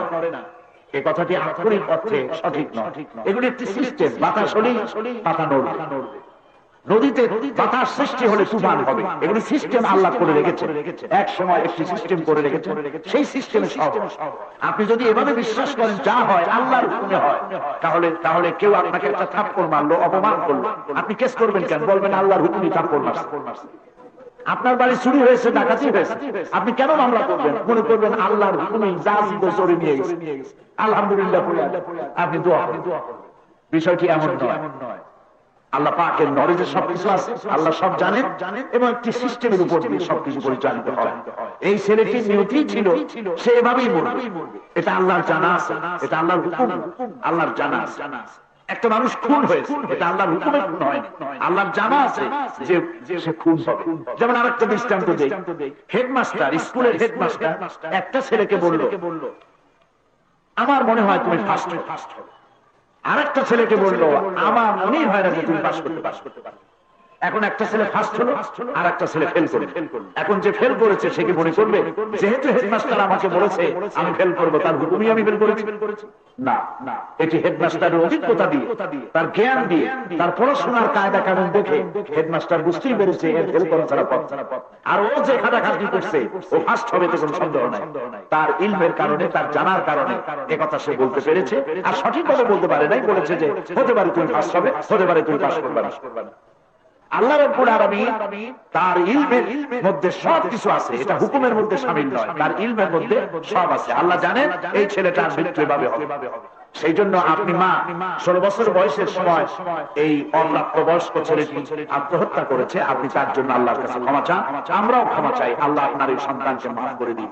এই কথাটি আক্ষরিক অর্থে সঠিক নয়। এগুলি একটি সিস্টেম, বাতাস হলেই পাতা নড়বে, নদীতে বাতাস সৃষ্টি হলে তুফান হবে, এগুলি সিস্টেম আল্লাহ করে রেখেছে। এক সময় একটি সিস্টেম করে রেখেছে, সেই সিস্টেমে সব। আপনি যদি এভাবে বিশ্বাস করেন যা হয় আল্লাহর হুকুমে হয়, তাহলে কেউ আপনাকে একটা থাপ্পড় মারলো, অপমান করলো, আপনি কেস করবেন কেন? বলবেন আল্লাহর হুকুমে থাপ্পড় মারছে। আপনার বাড়ি চুরি হয়েছে, ডাকাতি হয়েছে, আপনি কেন মামলা করবেন? মনে করবেন আল্লাহর হুকুমে যা ছিল চোরে নিয়ে গেছে, আলহামদুলিল্লাহ আপনি দোয়া করবেন। বিষয়টি এমন নয়। আল্লাহ পাকের নলেজে সবকিছু আছে, আল্লাহ সব জানেন এবং একটি সিস্টেমের উপর দিয়ে সবকিছু পরিচালিত হয়। এই ছেলেটির নিয়তি ছিল সে এভাবেই মরবে, এটা আল্লাহর জানা আছে, এটা আল্লাহর হুকুম, আল্লাহর জানা আছে। একটা মানুষ খুন হয়েছে, এটা আল্লাহর হুকুমে খুন হয়নি, আল্লাহর জানা আছে যে সে খুন হবে। যেমন আরেকটা দৃষ্টান্ত দেই, হেডমাস্টার, স্কুলের হেডমাস্টার একটা ছেলেকে বলল আমার মনে হয় তুমি ফার্স্ট হবে। আরেকটা ছেলেকে বললো আমার মনেই হয় না যে তুমি পাস করতে পারবে। এখন একটা ছেলে ফার্স্ট হলো আর একটা ছেলে ফেল করলো। এখন যে ফেল করেছে সে কি মনে করবে যেহেতু হেডমাস্টার আমাকে বলেছে আমি ফেল করবো, তার হুকুমই আমি ফেল করেছি? না, এটি হেডমাস্টারের অভিজ্ঞতা দিয়ে, তার জ্ঞান দিয়ে, তার পড়াশোনার কায়দা কানুন দেখে হেডমাস্টার বুঝতেই পেরেছে এর ফেল করা ছাড়া পথ। আর ও যে খাটাখাটি করছে ও ফার্স্ট হবে তো কোনো সন্দেহ নাই। তার ইলমের কারণে, তার জানার কারণে একথা সে বলতে পেরেছে। আর সঠিকভাবে বলতে পারে নাই, বলেছে যে হতে পারে তুমি ফার্স্ট হবে, হতে পারে তুমি পাস করবে না। আল্লাহ রাব্বুল আলামিন তার ইলমের মধ্যে সব কিছু আছে, এটা হুকুমের মধ্যে শামিল নয়, তার ইলমের মধ্যে সব আছে। আল্লাহ জানেন এই ছেলেটার মৃত্যু এভাবে হবে। সেই জন্য আপনি মা 16 বছর বয়সের সময় এই অপ্রাপ্ত বয়স্ক ছেলেটি আত্মহত্যা করেছে, আপনি তার জন্য আল্লাহর কাছে ক্ষমা চান, আমরাও ক্ষমা চাই। আল্লাহ আপনার এই সন্তানকে মাফ করে দিন।